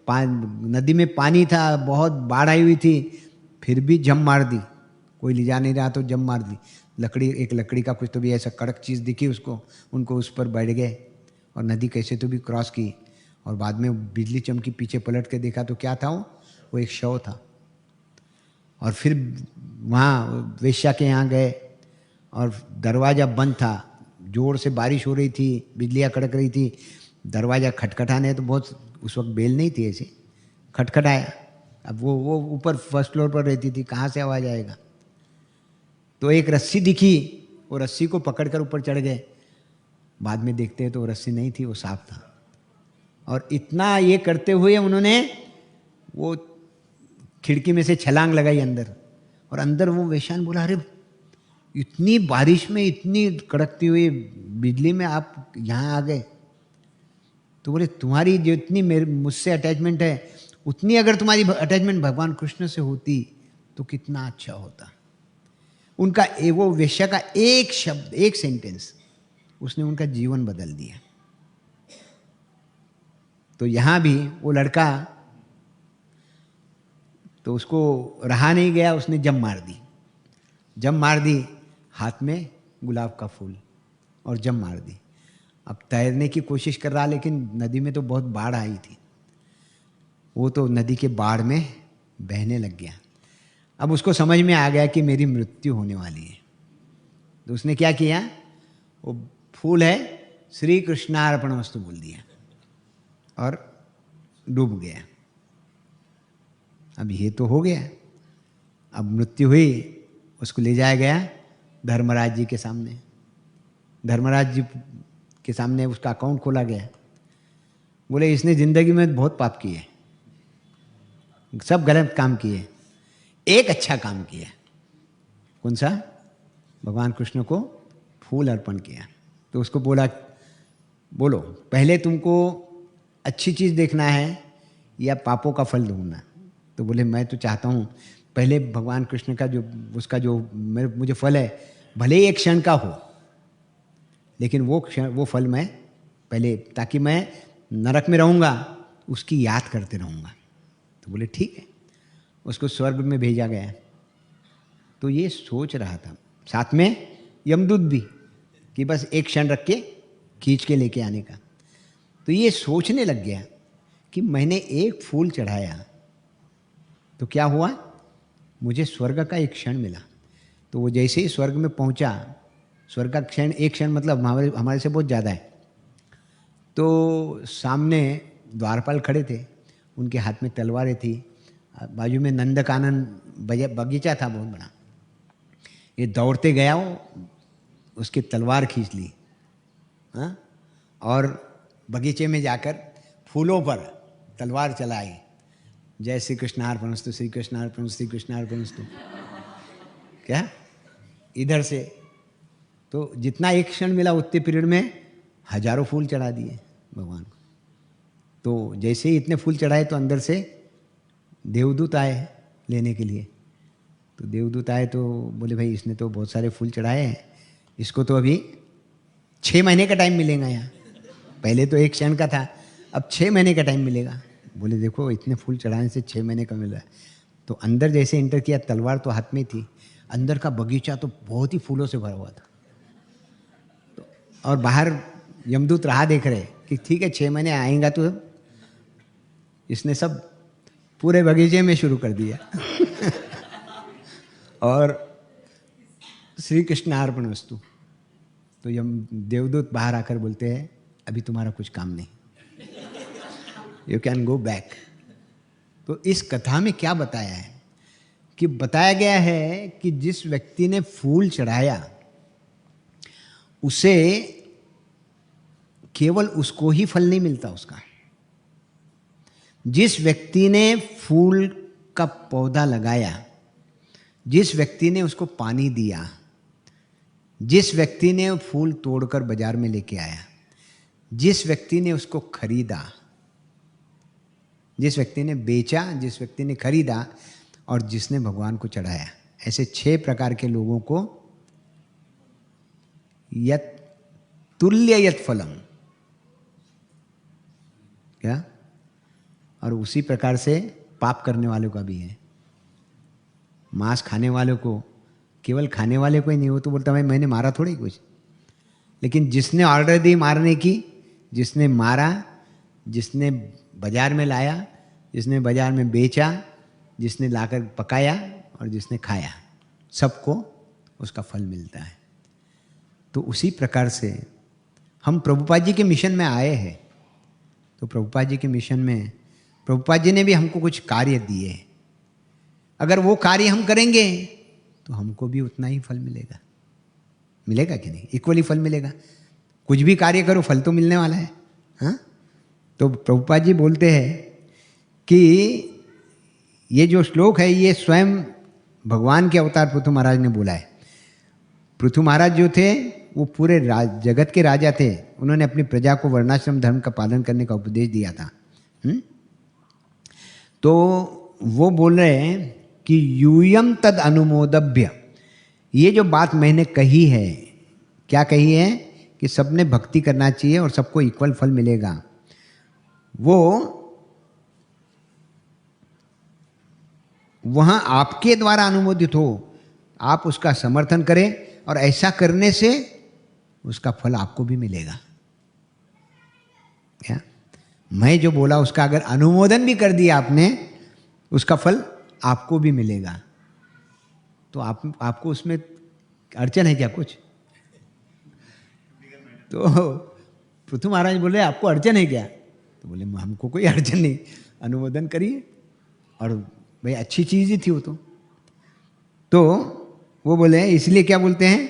नदी में पानी था, बहुत बाढ़ आई हुई थी, फिर भी जम मार दी। कोई ले जा नहीं रहा तो जम मार दी। एक लकड़ी का कुछ तो भी ऐसा कड़क चीज़ दिखी उसको, उनको उस पर बैठ गए और नदी कैसे तो भी क्रॉस की। और बाद में बिजली चमकी, पीछे पलट के देखा तो क्या था वो एक शव था। और फिर वहाँ वेश्या के यहाँ गए और दरवाज़ा बंद था, जोर से बारिश हो रही थी, बिजलियाँ कड़क रही थी। दरवाज़ा खटखटाने तो बहुत, उस वक्त बेल नहीं थी, ऐसे खटखटाया। अब वो ऊपर फर्स्ट फ्लोर पर रहती थी, कहाँ से आवाज़ आएगा। तो एक रस्सी दिखी, वो रस्सी को पकड़कर ऊपर चढ़ गए। बाद में देखते हैं तो वो रस्सी नहीं थी, वो सांप था। और इतना ये करते हुए उन्होंने वो खिड़की में से छलांग लगाई अंदर, और अंदर वो वेश्यान बोला, अरे इतनी बारिश में, इतनी कड़कती हुई बिजली में आप यहाँ आ गए। तो बोले तुम्हारी जितनी मेरे मुझसे अटैचमेंट है, उतनी अगर तुम्हारी अटैचमेंट भगवान कृष्ण से होती तो कितना अच्छा होता। उनका वो वेश्या का एक शब्द, एक सेंटेंस, उसने उनका जीवन बदल दिया। तो यहां भी वो लड़का, तो उसको रहा नहीं गया, उसने जम मार दी। जम मार दी, हाथ में गुलाब का फूल, और जम मार दी। अब तैरने की कोशिश कर रहा, लेकिन नदी में तो बहुत बाढ़ आई थी, वो तो नदी के बाढ़ में बहने लग गया। अब उसको समझ में आ गया कि मेरी मृत्यु होने वाली है। तो उसने क्या किया, वो फूल है श्री कृष्णार्पणमस्तु बोल दिया और डूब गया। अब ये तो हो गया। अब मृत्यु हुई, उसको ले जाया गया धर्मराज जी के सामने। धर्मराज जी के सामने उसका अकाउंट खोला गया। बोले इसने जिंदगी में बहुत पाप किए, सब गलत काम किए, एक अच्छा काम किया। कौन सा? भगवान कृष्ण को फूल अर्पण किया। तो उसको बोला, बोलो पहले तुमको अच्छी चीज़ देखना है या पापों का फल ढूंढना? तो बोले मैं तो चाहता हूँ पहले भगवान कृष्ण का जो, उसका जो मुझे फल है, भले ही एक क्षण का हो, लेकिन वो फल मैं पहले, ताकि मैं नरक में रहूँगा उसकी याद करते रहूँगा। तो बोले ठीक है। उसको स्वर्ग में भेजा गया। तो ये सोच रहा था, साथ में यमदूत भी, कि बस एक क्षण रख के खींच के लेके आने का। तो ये सोचने लग गया कि मैंने एक फूल चढ़ाया तो क्या हुआ, मुझे स्वर्ग का एक क्षण मिला। तो वो जैसे ही स्वर्ग में पहुंचा, स्वर्ग का क्षण, एक क्षण मतलब हमारे से बहुत ज़्यादा है। तो सामने द्वारपाल खड़े थे, उनके हाथ में तलवारें थी, बाजू में नंदकानन बगीचा था बहुत बड़ा। ये दौड़ते गया, वो उसकी तलवार खींच ली, हाँ, और बगीचे में जाकर फूलों पर तलवार चलाई। जय श्री कृष्णार्पणमस्तु, श्री कृष्णार्पणमस्तु, श्री कृष्णार्पणमस्तु। क्या इधर से तो जितना एक क्षण मिला उतने पीरियड में हजारों फूल चढ़ा दिए भगवान को। तो जैसे ही इतने फूल चढ़ाए तो अंदर से देवदूत आए लेने के लिए। तो देवदूत आए तो बोले भाई इसने तो बहुत सारे फूल चढ़ाए हैं, इसको तो अभी 6 महीने का टाइम मिलेगा यहाँ। पहले तो एक क्षण का था, अब 6 महीने का टाइम मिलेगा। बोले देखो इतने फूल चढ़ाने से 6 महीने का मिल रहा है। तो अंदर जैसे एंटर किया, तलवार तो हाथ में थी, अंदर का बगीचा तो बहुत ही फूलों से भरा हुआ था। तो और बाहर यमदूत राह देख रहे कि ठीक है 6 महीने आएगा। तो इसने सब पूरे बगीचे में शुरू कर दिया और श्री कृष्णार्पणमस्तु। तो यम देवदूत बाहर आकर बोलते हैं अभी तुम्हारा कुछ काम नहीं, यू कैन गो बैक। तो इस कथा में क्या बताया है कि बताया गया है कि जिस व्यक्ति ने फूल चढ़ाया उसे केवल उसको ही फल नहीं मिलता उसका। जिस व्यक्ति ने फूल का पौधा लगाया, जिस व्यक्ति ने उसको पानी दिया, जिस व्यक्ति ने फूल तोड़कर बाजार में लेके आया, जिस व्यक्ति ने उसको खरीदा, जिस व्यक्ति ने बेचा, जिस व्यक्ति ने खरीदा और जिसने भगवान को चढ़ाया। ऐसे 6 प्रकार के लोगों को यत तुल्य यत फलम, क्या, और उसी प्रकार से पाप करने वालों का भी है। मांस खाने वालों को, केवल खाने वाले को ही नहीं, वो तो बोलता भाई मैंने मारा थोड़ी कुछ, लेकिन जिसने ऑर्डर दी मारने की, जिसने मारा, जिसने बाजार में लाया, जिसने बाजार में बेचा, जिसने लाकर पकाया और जिसने खाया, सबको उसका फल मिलता है। तो उसी प्रकार से हम प्रभुपाद जी के मिशन में आए हैं। तो प्रभुपाद जी के मिशन में प्रभुपाद जी ने भी हमको कुछ कार्य दिए। अगर वो कार्य हम करेंगे तो हमको भी उतना ही फल मिलेगा। मिलेगा कि नहीं? इक्वली फल मिलेगा। कुछ भी कार्य करो फल तो मिलने वाला है। हाँ, तो प्रभुपाद जी बोलते हैं कि ये जो श्लोक है ये स्वयं भगवान के अवतार पृथु महाराज ने बोला है। पृथु महाराज जो थे वो पूरे जगत के राजा थे। उन्होंने अपनी प्रजा को वर्णाश्रम धर्म का पालन करने का उपदेश दिया था। तो वो बोल रहे हैं कि यूयम तद अनुमोदभ्य, ये जो बात मैंने कही है, क्या कही है कि सबने भक्ति करना चाहिए और सबको इक्वल फल मिलेगा, वो वहां आपके द्वारा अनुमोदित हो, आप उसका समर्थन करें और ऐसा करने से उसका फल आपको भी मिलेगा। क्या मैं जो बोला उसका अगर अनुमोदन भी कर दिया आपने, उसका फल आपको भी मिलेगा। तो आपको उसमें अड़चन है क्या कुछ? तो पृथु महाराज बोले आपको अड़चन है क्या? तो बोले हमको कोई अड़चन नहीं, अनुमोदन करिए। और भाई अच्छी चीज ही थी वो तो वो बोले इसलिए क्या बोलते हैं,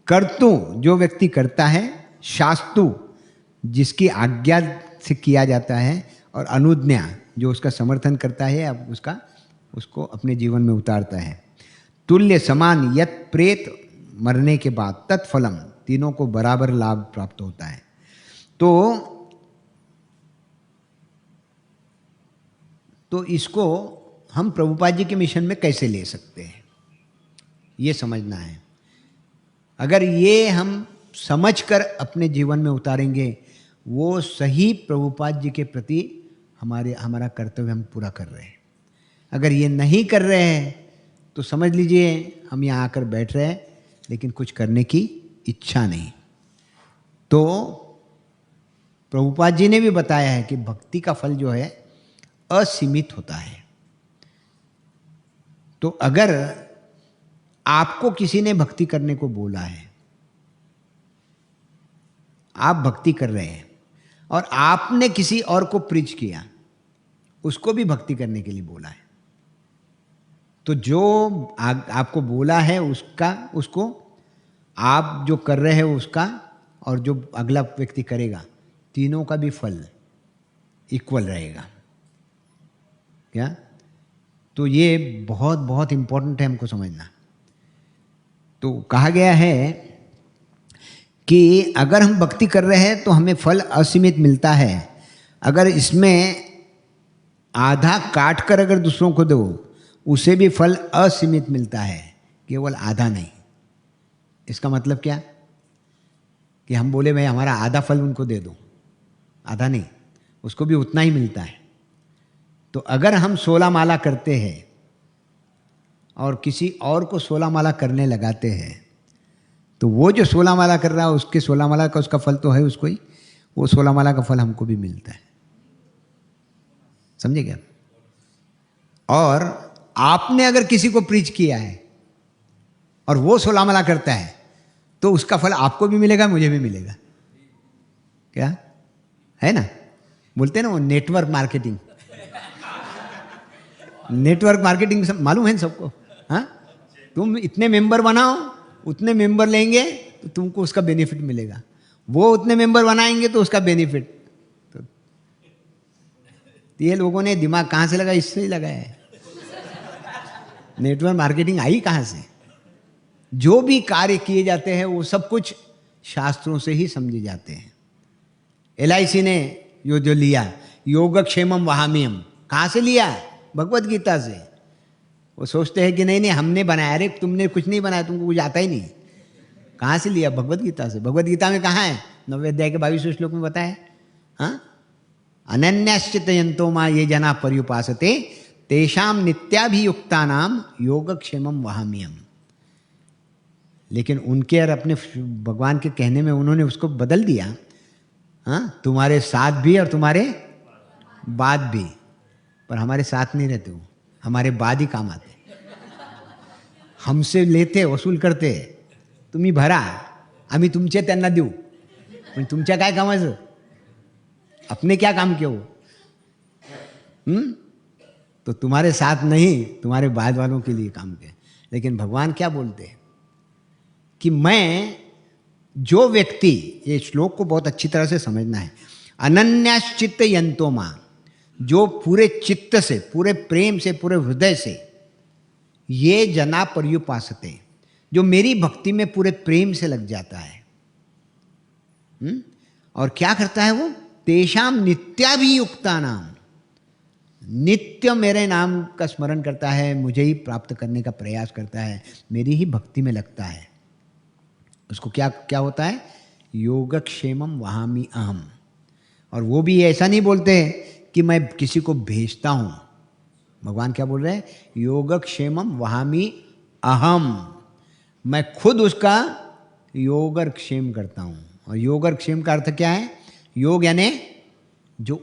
कर्तु जो व्यक्ति करता है, शास्तु जिसकी आज्ञा से किया जाता है, और अनुज्ञा जो उसका समर्थन करता है, अब उसको अपने जीवन में उतारता है। तुल्य समान यत प्रेत मरने के बाद तत्फलम, तीनों को बराबर लाभ प्राप्त होता है। तो इसको हम प्रभुपाद जी के मिशन में कैसे ले सकते हैं, ये समझना है। अगर ये हम समझकर अपने जीवन में उतारेंगे, वो सही प्रभुपाद जी के प्रति हमारा कर्तव्य हम पूरा कर रहे हैं। अगर ये नहीं कर रहे हैं तो समझ लीजिए हम यहाँ आकर बैठ रहे हैं लेकिन कुछ करने की इच्छा नहीं। तो प्रभुपाद जी ने भी बताया है कि भक्ति का फल जो है असीमित होता है। तो अगर आपको किसी ने भक्ति करने को बोला है, आप भक्ति कर रहे हैं और आपने किसी और को प्रीच किया, उसको भी भक्ति करने के लिए बोला है, तो जो आपको बोला है उसको आप जो कर रहे हैं उसका, और जो अगला व्यक्ति करेगा, तीनों का भी फल इक्वल रहेगा। क्या? तो ये बहुत बहुत इंपॉर्टेंट है हमको समझना। तो कहा गया है कि अगर हम भक्ति कर रहे हैं तो हमें फल असीमित मिलता है। अगर इसमें आधा काट कर अगर दूसरों को दो, उसे भी फल असीमित मिलता है, केवल आधा नहीं। इसका मतलब क्या कि हम बोले भाई हमारा आधा फल उनको दे दो, आधा नहीं, उसको भी उतना ही मिलता है। तो अगर हम 16 माला करते हैं और किसी और को 16 माला करने लगाते हैं, तो वो जो 16 माला कर रहा है उसके 16 माला का उसका फल तो है उसको ही, वो 16 माला का फल हमको भी मिलता है। समझे क्या? और आपने अगर किसी को प्रीच किया है और वो 16 माला करता है, तो उसका फल आपको भी मिलेगा, मुझे भी मिलेगा। क्या है ना? बोलते हैं ना वो नेटवर्क मार्केटिंग। नेटवर्क मार्केटिंग मालूम है सबको? हाँ, तुम इतने मेंबर बनाओ, उतने मेंबर लेंगे तो तुमको उसका बेनिफिट मिलेगा, वो उतने मेंबर बनाएंगे तो उसका बेनिफिट। तो ये लोगों ने दिमाग कहाँ से लगा? इससे ही लगाया है। नेटवर्क मार्केटिंग आई कहाँ से? जो भी कार्य किए जाते हैं वो सब कुछ शास्त्रों से ही समझे जाते हैं। LIC ने जो लिया योगक्षेमम वहाम्यम, कहाँ से लिया? भगवत गीता से। वो सोचते हैं कि नहीं नहीं हमने बनाया, अरे तुमने कुछ नहीं बनाया, तुमको कुछ आता ही नहीं। कहाँ से लिया? भगवत गीता से। भगवत गीता में कहाँ है? 90 अध्याय के 22वें श्लोक में बताया। हाँ, अनन्याश्चितयन्तो मां ये जना पर्युपासते तेषाम नित्याभियुक्तानाम योगक्षेमम वहाम्यहम्। लेकिन उनके और अपने भगवान के कहने में उन्होंने उसको बदल दिया। हाँ, तुम्हारे साथ भी और तुम्हारे बाद भी, पर हमारे साथ नहीं रहते हो, हमारे बाद ही काम आते। हमसे लेते, वसूल करते, तुम्ही भरा, आम्ही तुमचे त्यांना देऊ, पण तुमच्या काय कामाचं? अपने क्या काम किया वो? तो तुम्हारे साथ नहीं, तुम्हारे बाद वालों के लिए काम किया। लेकिन भगवान क्या बोलते हैं कि मैं, जो व्यक्ति, ये श्लोक को बहुत अच्छी तरह से समझना है, अनन्याश्चित्त यंतो मां, जो पूरे चित्त से, पूरे प्रेम से, पूरे हृदय से ये जना पर्युपासते, जो मेरी भक्ति में पूरे प्रेम से लग जाता है, और क्या करता है वो? तेषाम नित्याभियुक्ता नाम, नित्य मेरे नाम का स्मरण करता है, मुझे ही प्राप्त करने का प्रयास करता है, मेरी ही भक्ति में लगता है, उसको क्या क्या होता है? योगक्षेमम वहामि अहम। और वो भी ऐसा नहीं बोलते कि मैं किसी को भेजता हूं। भगवान क्या बोल रहे हैं? योगक्षेमम वहामि अहम, मैं खुद उसका योगक्षेम करता हूं। और योगक्षेम का अर्थ क्या है? योग यानी जो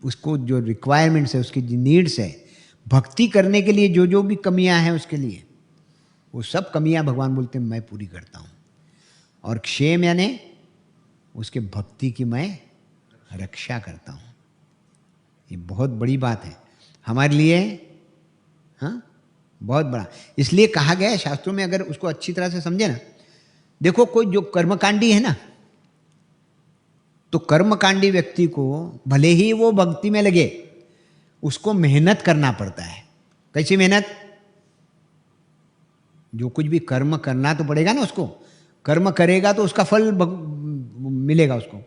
उसको जो रिक्वायरमेंट्स है, उसकी नीड्स है, भक्ति करने के लिए जो जो भी कमियां हैं उसके लिए, वो सब कमियां भगवान बोलते हैं मैं पूरी करता हूं। और क्षेम यानी उसके भक्ति की मैं रक्षा करता हूं। ये बहुत बड़ी बात है हमारे लिए, हाँ, बहुत बड़ा। इसलिए कहा गया है शास्त्रों में, अगर उसको अच्छी तरह से समझे ना, देखो कोई जो कर्मकांडी है ना, तो कर्मकांडी व्यक्ति को भले ही वो भक्ति में लगे, उसको मेहनत करना पड़ता है। कैसी मेहनत? जो कुछ भी कर्म करना तो पड़ेगा ना उसको, कर्म करेगा तो उसका फल मिलेगा उसको।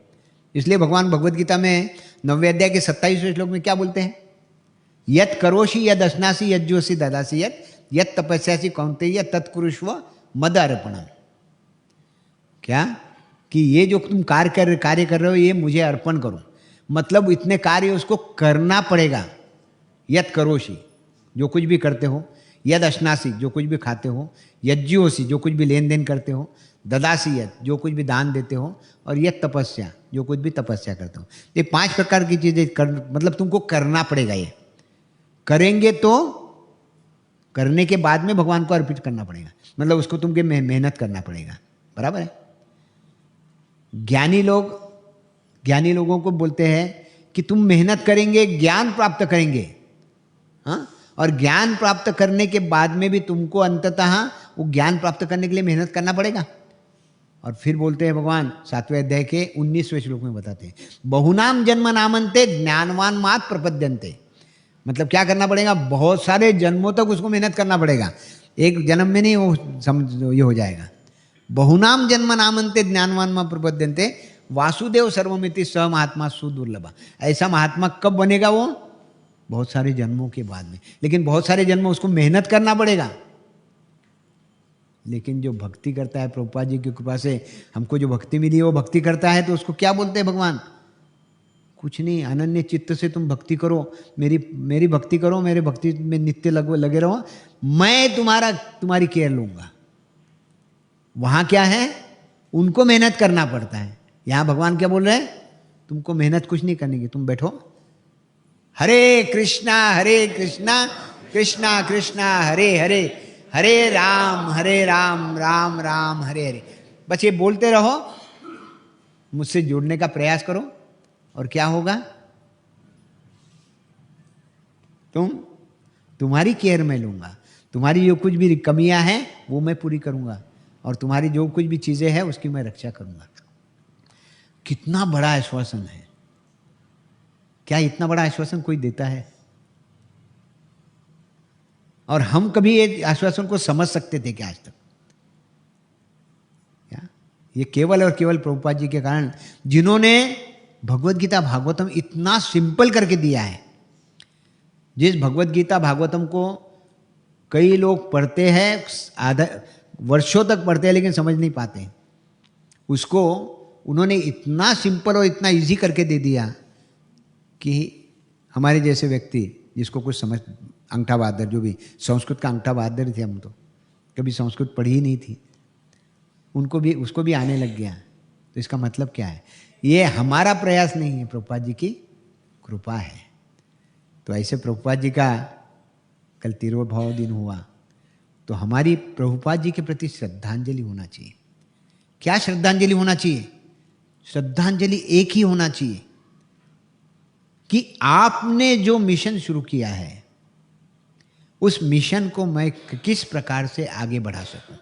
इसलिए भगवान भगवत गीता में 9वें अध्याय के 27वें श्लोक में क्या बोलते हैं? यत करोषि यद अश्नासि यज्जोसि ददासि यत तपस्यासि कौन्तेय तत्कुरुष्व मद अर्पणम। क्या? कि ये जो तुम कार्य कर रहे हो, ये मुझे अर्पण करो। मतलब इतने कार्य उसको करना पड़ेगा। यत करोषि, जो कुछ भी करते हो, यद अश्नासि, जो कुछ भी खाते हो, यज्जोसि, जो कुछ भी लेन देन करते हो, ददासी यत, जो कुछ भी दान देते हो, और यत तपस्या, जो कुछ भी तपस्या करते हो। ये 5 प्रकार की चीजें मतलब तुमको करना पड़ेगा। ये करेंगे तो करने के बाद में भगवान को अर्पित करना पड़ेगा, मतलब उसको तुमको मेहनत करना पड़ेगा। बराबर है? ज्ञानी लोगों को बोलते हैं कि तुम मेहनत करेंगे, ज्ञान प्राप्त करेंगे, हाँ, और ज्ञान प्राप्त करने के बाद में भी तुमको अंततः वो ज्ञान प्राप्त करने के लिए मेहनत करना पड़ेगा। और फिर बोलते हैं भगवान 7वें अध्याय के 19वें श्लोक में बताते हैं, बहुनाम जन्म नामन्ते ज्ञानवान मात प्रपद्यन्ते। मतलब क्या करना पड़ेगा? बहुत सारे जन्मों तक उसको मेहनत करना पड़ेगा, एक जन्म में नहीं वो ये हो जाएगा। बहुनाम जन्म नामन्ते ज्ञानवान मां प्रपद्यन्ते वासुदेव सर्वमिति स महात्मा सुदुर्लभा। ऐसा महात्मा कब बनेगा? वो बहुत सारे जन्मों के बाद में। लेकिन बहुत सारे जन्म उसको मेहनत करना पड़ेगा। लेकिन जो भक्ति करता है, प्रभुपाद जी की कृपा से हमको जो भक्ति मिली है, वो भक्ति करता है, तो उसको क्या बोलते हैं भगवान? कुछ नहीं, अनन्य चित्त से तुम भक्ति करो, मेरी भक्ति करो, मेरे भक्ति में नित्य लगे रहो, मैं तुम्हारी केयर लूंगा। वहां क्या है? उनको मेहनत करना पड़ता है। यहां भगवान क्या बोल रहे हैं? तुमको मेहनत कुछ नहीं करनी, तुम बैठो, हरे कृष्णा कृष्णा कृष्णा हरे हरे, हरे राम राम राम हरे हरे। बस ये बोलते रहो, मुझसे जुड़ने का प्रयास करो, और क्या होगा? तुम्हारी केयर मैं लूंगा, तुम्हारी जो कुछ भी कमियां हैं वो मैं पूरी करूंगा, और तुम्हारी जो कुछ भी चीजें हैं उसकी मैं रक्षा करूंगा। कितना बड़ा आश्वासन है! क्या इतना बड़ा आश्वासन कोई देता है? और हम कभी ये आश्वासन को समझ सकते थे क्या आज तक? क्या ये केवल और केवल प्रभुपाद जी के कारण, जिन्होंने भगवत गीता भागवतम इतना सिंपल करके दिया है जिस भगवत गीता भागवतम को कई लोग पढ़ते हैं, आधा वर्षों तक पढ़ते हैं लेकिन समझ नहीं पाते, उसको उन्होंने इतना सिंपल और इतना इजी करके दे दिया कि हमारे जैसे व्यक्ति जिसको कुछ समझ, अंगठा बहादुर, जो भी संस्कृत का अंगठा बहादुर थे हम, तो कभी संस्कृत पढ़ी ही नहीं थी, उनको भी उसको भी आने लग गया। तो इसका मतलब क्या है? ये हमारा प्रयास नहीं है, प्रभुपाद जी की कृपा है। तो ऐसे प्रभुपाद जी का कल तिरुभाव दिन हुआ, तो हमारी प्रभुपाद जी के प्रति श्रद्धांजलि होना चाहिए। क्या श्रद्धांजलि होना चाहिए? श्रद्धांजलि एक ही होना चाहिए कि आपने जो मिशन शुरू किया है उस मिशन को मैं किस प्रकार से आगे बढ़ा सकूं।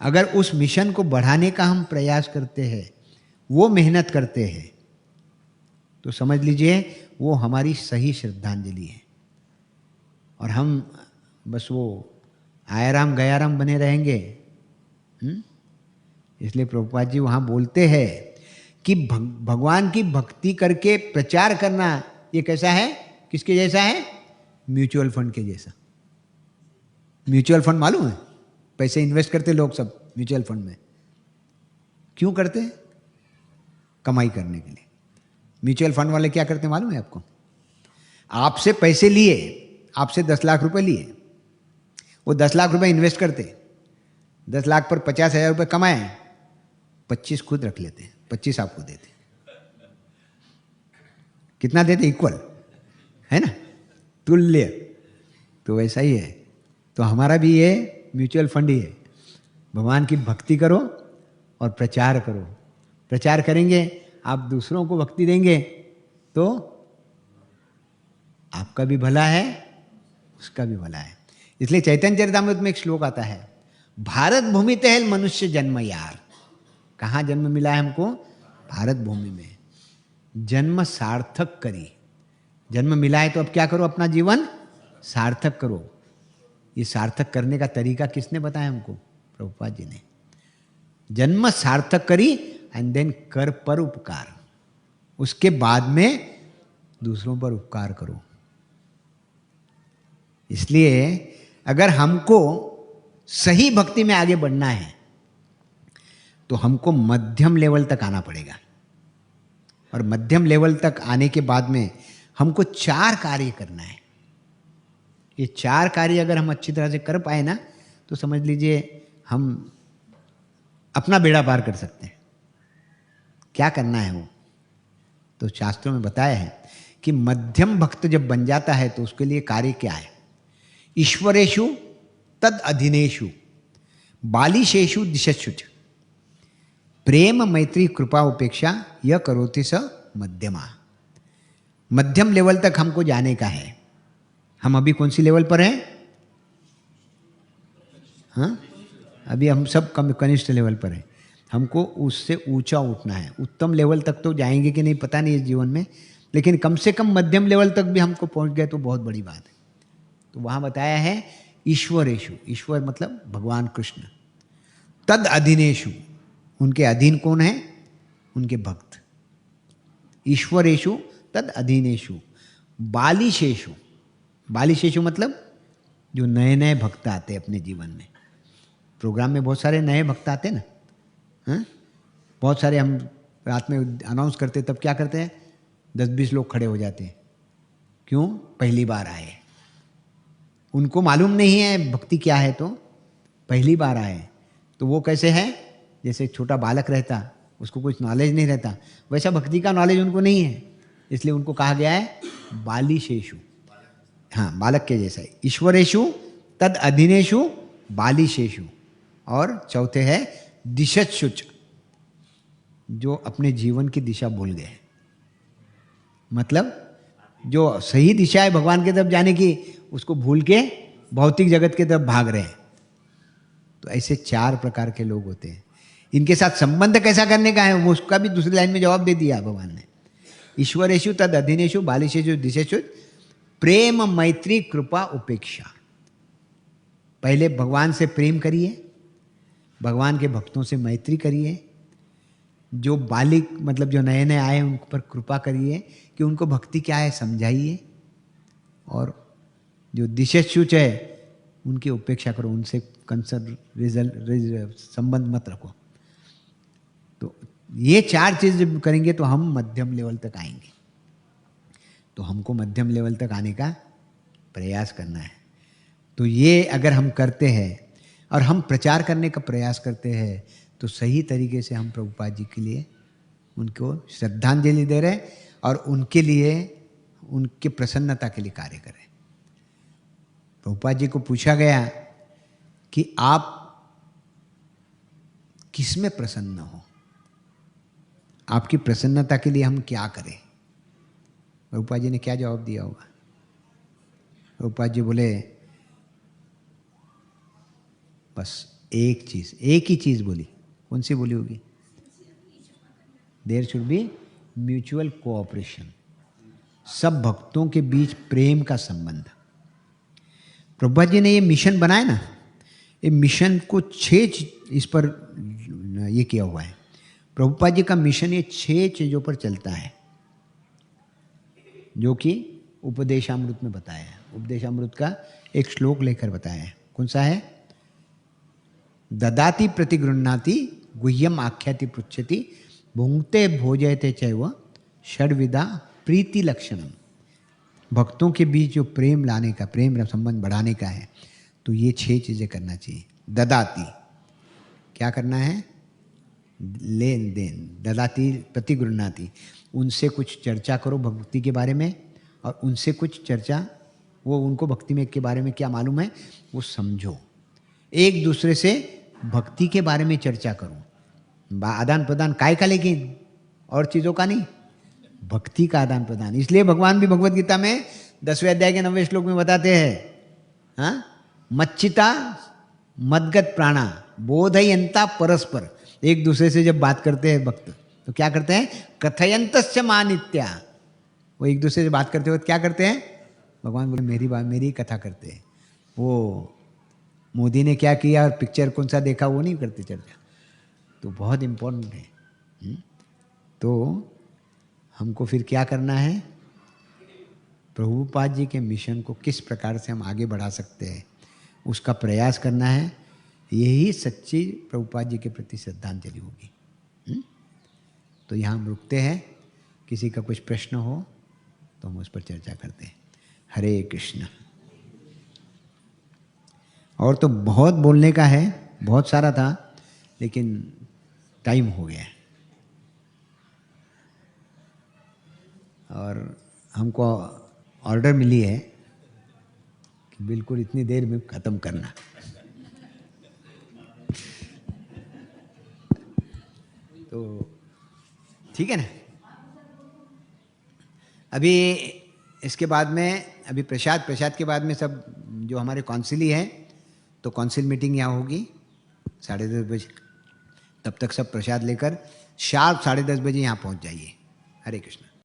अगर उस मिशन को बढ़ाने का हम प्रयास करते हैं, वो मेहनत करते हैं, तो समझ लीजिए वो हमारी सही श्रद्धांजलि है। और हम बस वो आयाराम गयाराम बने रहेंगे। इसलिए प्रभुपाद जी वहाँ बोलते हैं कि भगवान की भक्ति करके प्रचार करना ये कैसा है, किसके जैसा है? म्यूचुअल फंड के जैसा। म्यूचुअल फंड मालूम है? पैसे इन्वेस्ट करते लोग सब म्यूचुअल फंड में। क्यों करते हैं? कमाई करने के लिए। म्यूचुअल फंड वाले क्या करते हैं मालूम है आपको? आपसे पैसे लिए, आपसे 10 लाख रुपए लिए, वो 10 लाख रुपए इन्वेस्ट करते, 10 लाख पर 50,000 रुपये कमाए, 25 खुद रख लेते हैं, 25 आपको देते। कितना देते? इक्वल, है ना, तुल्य। तो वैसा ही है। तो हमारा भी ये म्यूचुअल फंड ही है। भगवान की भक्ति करो और प्रचार करो। प्रचार करेंगे, आप दूसरों को भक्ति देंगे तो आपका भी भला है, उसका भी भला है। इसलिए चैतन्य चरितामृत में एक श्लोक आता है, भारत भूमि तहल मनुष्य जन्म यार। कहाँ जन्म मिला है हमको? भारत भूमि में। जन्म सार्थक करी। जन्म मिला है तो अब क्या करो? अपना जीवन सार्थक करो। ये सार्थक करने का तरीका किसने बताया हमको? प्रभुपाद जी ने। जन्म सार्थक करी एंड देन कर पर उपकार। उसके बाद में दूसरों पर उपकार करो। इसलिए अगर हमको सही भक्ति में आगे बढ़ना है तो हमको मध्यम लेवल तक आना पड़ेगा। और मध्यम लेवल तक आने के बाद में हमको 4 कार्य करना है। ये 4 कार्य अगर हम अच्छी तरह से कर पाए ना, तो समझ लीजिए हम अपना बेड़ा पार कर सकते हैं। क्या करना है वो? तो शास्त्रों में बताया है कि मध्यम भक्त जब बन जाता है तो उसके लिए कार्य क्या है? ईश्वरेषु तद अधीनेषु बालिशेषु दिशच्युत प्रेम मैत्री कृपा उपेक्षा यह करोति स मध्यमा। मध्यम लेवल तक हमको जाने का है। हम अभी कौन सी लेवल पर हैं? हाँ, अभी हम सब कनिष्ठ लेवल पर हैं। हमको उससे ऊंचा उठना है। उत्तम लेवल तक तो जाएंगे कि नहीं पता नहीं इस जीवन में, लेकिन कम से कम मध्यम लेवल तक भी हमको पहुंच गए तो बहुत बड़ी बात है। तो वहाँ बताया है ईश्वरेषु, ईश्वर मतलब भगवान कृष्ण, तद अधीनेषु, उनके अधीन कौन है? उनके भक्त। ईश्वरेषु तद अधीनेषु बालिशेषु, बालिशेषु मतलब जो नए नए भक्त आते हैं अपने जीवन में। प्रोग्राम में बहुत सारे नए भक्त आते हैं ना, हाँ? बहुत सारे हम रात में अनाउंस करते तब क्या करते हैं? 10-20 लोग खड़े हो जाते हैं। क्यों? पहली बार आए, उनको मालूम नहीं है भक्ति क्या है, तो पहली बार आए। तो वो कैसे है? जैसे छोटा बालक रहता, उसको कुछ नॉलेज नहीं रहता, वैसा भक्ति का नॉलेज उनको नहीं है। इसलिए उनको कहा गया है बालिशेषु। हाँ, बालक के जैसा है। ईश्वरेषु तद अधीनेषु बालिशेषु। और चौथे है दिशच्युत, जो अपने जीवन की दिशा भूल गए। मतलब जो सही दिशा है भगवान की तरफ जाने की, उसको भूल के भौतिक जगत की तरफ भाग रहे हैं। तो ऐसे 4 प्रकार के लोग होते हैं। इनके साथ संबंध कैसा करने का है वो उसका भी दूसरी लाइन में जवाब दे दिया भगवान ने। ईश्वरेषु तद अधीनेषु बालिशेषु दिशेषु प्रेम मैत्री कृपा उपेक्षा। पहले भगवान से प्रेम करिए, भगवान के भक्तों से मैत्री करिए, जो बालिक मतलब जो नए नए आए उन पर कृपा करिए कि उनको भक्ति क्या है समझाइए, और जो दिशेच्युत है उनकी उपेक्षा करो, उनसे कंसर्न रिजल्ट संबंध मत रखो। तो ये 4 चीज़ जब करेंगे तो हम मध्यम लेवल तक आएंगे। तो हमको मध्यम लेवल तक आने का प्रयास करना है। तो ये अगर हम करते हैं और हम प्रचार करने का प्रयास करते हैं तो सही तरीके से हम प्रभुपाद जी के लिए उनको श्रद्धांजलि दे रहे हैं और उनके लिए, उनके प्रसन्नता के लिए कार्य कर रहे हैं। प्रभुपाद जी को पूछा गया कि आप किस में प्रसन्न हो, आपकी प्रसन्नता के लिए हम क्या करें। प्रभुपाद जी ने क्या जवाब दिया होगा? प्रभुपाद जी बोले बस एक चीज, एक ही चीज बोली। कौन सी बोली होगी? There should be mutual cooperation, सब भक्तों के बीच प्रेम का संबंध। प्रभुपाद जी ने ये मिशन बनाया ना, ये मिशन को 6 इस पर ये किया हुआ है। प्रभुपाद जी का मिशन ये 6 चीजों पर चलता है जो कि उपदेशामृत में बताया है। उपदेशामृत का एक श्लोक लेकर बताया है। कौन सा है? ददाति प्रतिगृह्णाति गुह्यम आख्याति पृच्छति भुंक्ते भोजयते चैव षड्विधा प्रीति लक्षणम। भक्तों के बीच जो प्रेम लाने का, प्रेम संबंध बढ़ाने का है, तो ये 6 चीजें करना चाहिए। ददाति, क्या करना है? लेन देन। ददाति प्रतिगृह्णाति, उनसे कुछ चर्चा करो भक्ति के बारे में, और उनसे कुछ चर्चा, वो उनको भक्ति में के बारे में क्या मालूम है वो समझो। एक दूसरे से भक्ति के बारे में चर्चा करो। आदान प्रदान काय का, लेकिन और चीज़ों का नहीं, भक्ति का आदान प्रदान। इसलिए भगवान भी भगवत गीता में 10वें अध्याय के 9वें श्लोक में बताते हैं, हाँ, मच्चिता मदगत प्राणा बोधयंता परस्पर। एक दूसरे से जब बात करते हैं भक्त तो क्या करते हैं? कथयंतस्य मानित्या। वो एक दूसरे से बात करते हुए क्या करते हैं? भगवान बोले मेरी बात, मेरी कथा करते हैं। वो मोदी ने क्या किया और पिक्चर कौन सा देखा वो नहीं करते चर्चा। तो बहुत इम्पोर्टेंट है। तो हमको फिर क्या करना है? प्रभुपाद जी के मिशन को किस प्रकार से हम आगे बढ़ा सकते हैं उसका प्रयास करना है। यही सच्ची प्रभुपाद जी के प्रति श्रद्धांजलि होगी। तो यहाँ हम रुकते हैं। किसी का कुछ प्रश्न हो तो हम उस पर चर्चा करते हैं। हरे कृष्ण। और तो बहुत बोलने का है, बहुत सारा था, लेकिन टाइम हो गया है और हमको ऑर्डर मिली है कि बिल्कुल इतनी देर में ख़त्म करना। तो ठीक है ना। अभी इसके बाद में, अभी प्रसाद के बाद में सब जो हमारे काउंसिल है, तो काउंसिल मीटिंग यहाँ होगी 10:30 बजे। तब तक सब प्रसाद लेकर शार्प 10:30 बजे यहाँ पहुँच जाइए। हरे कृष्ण।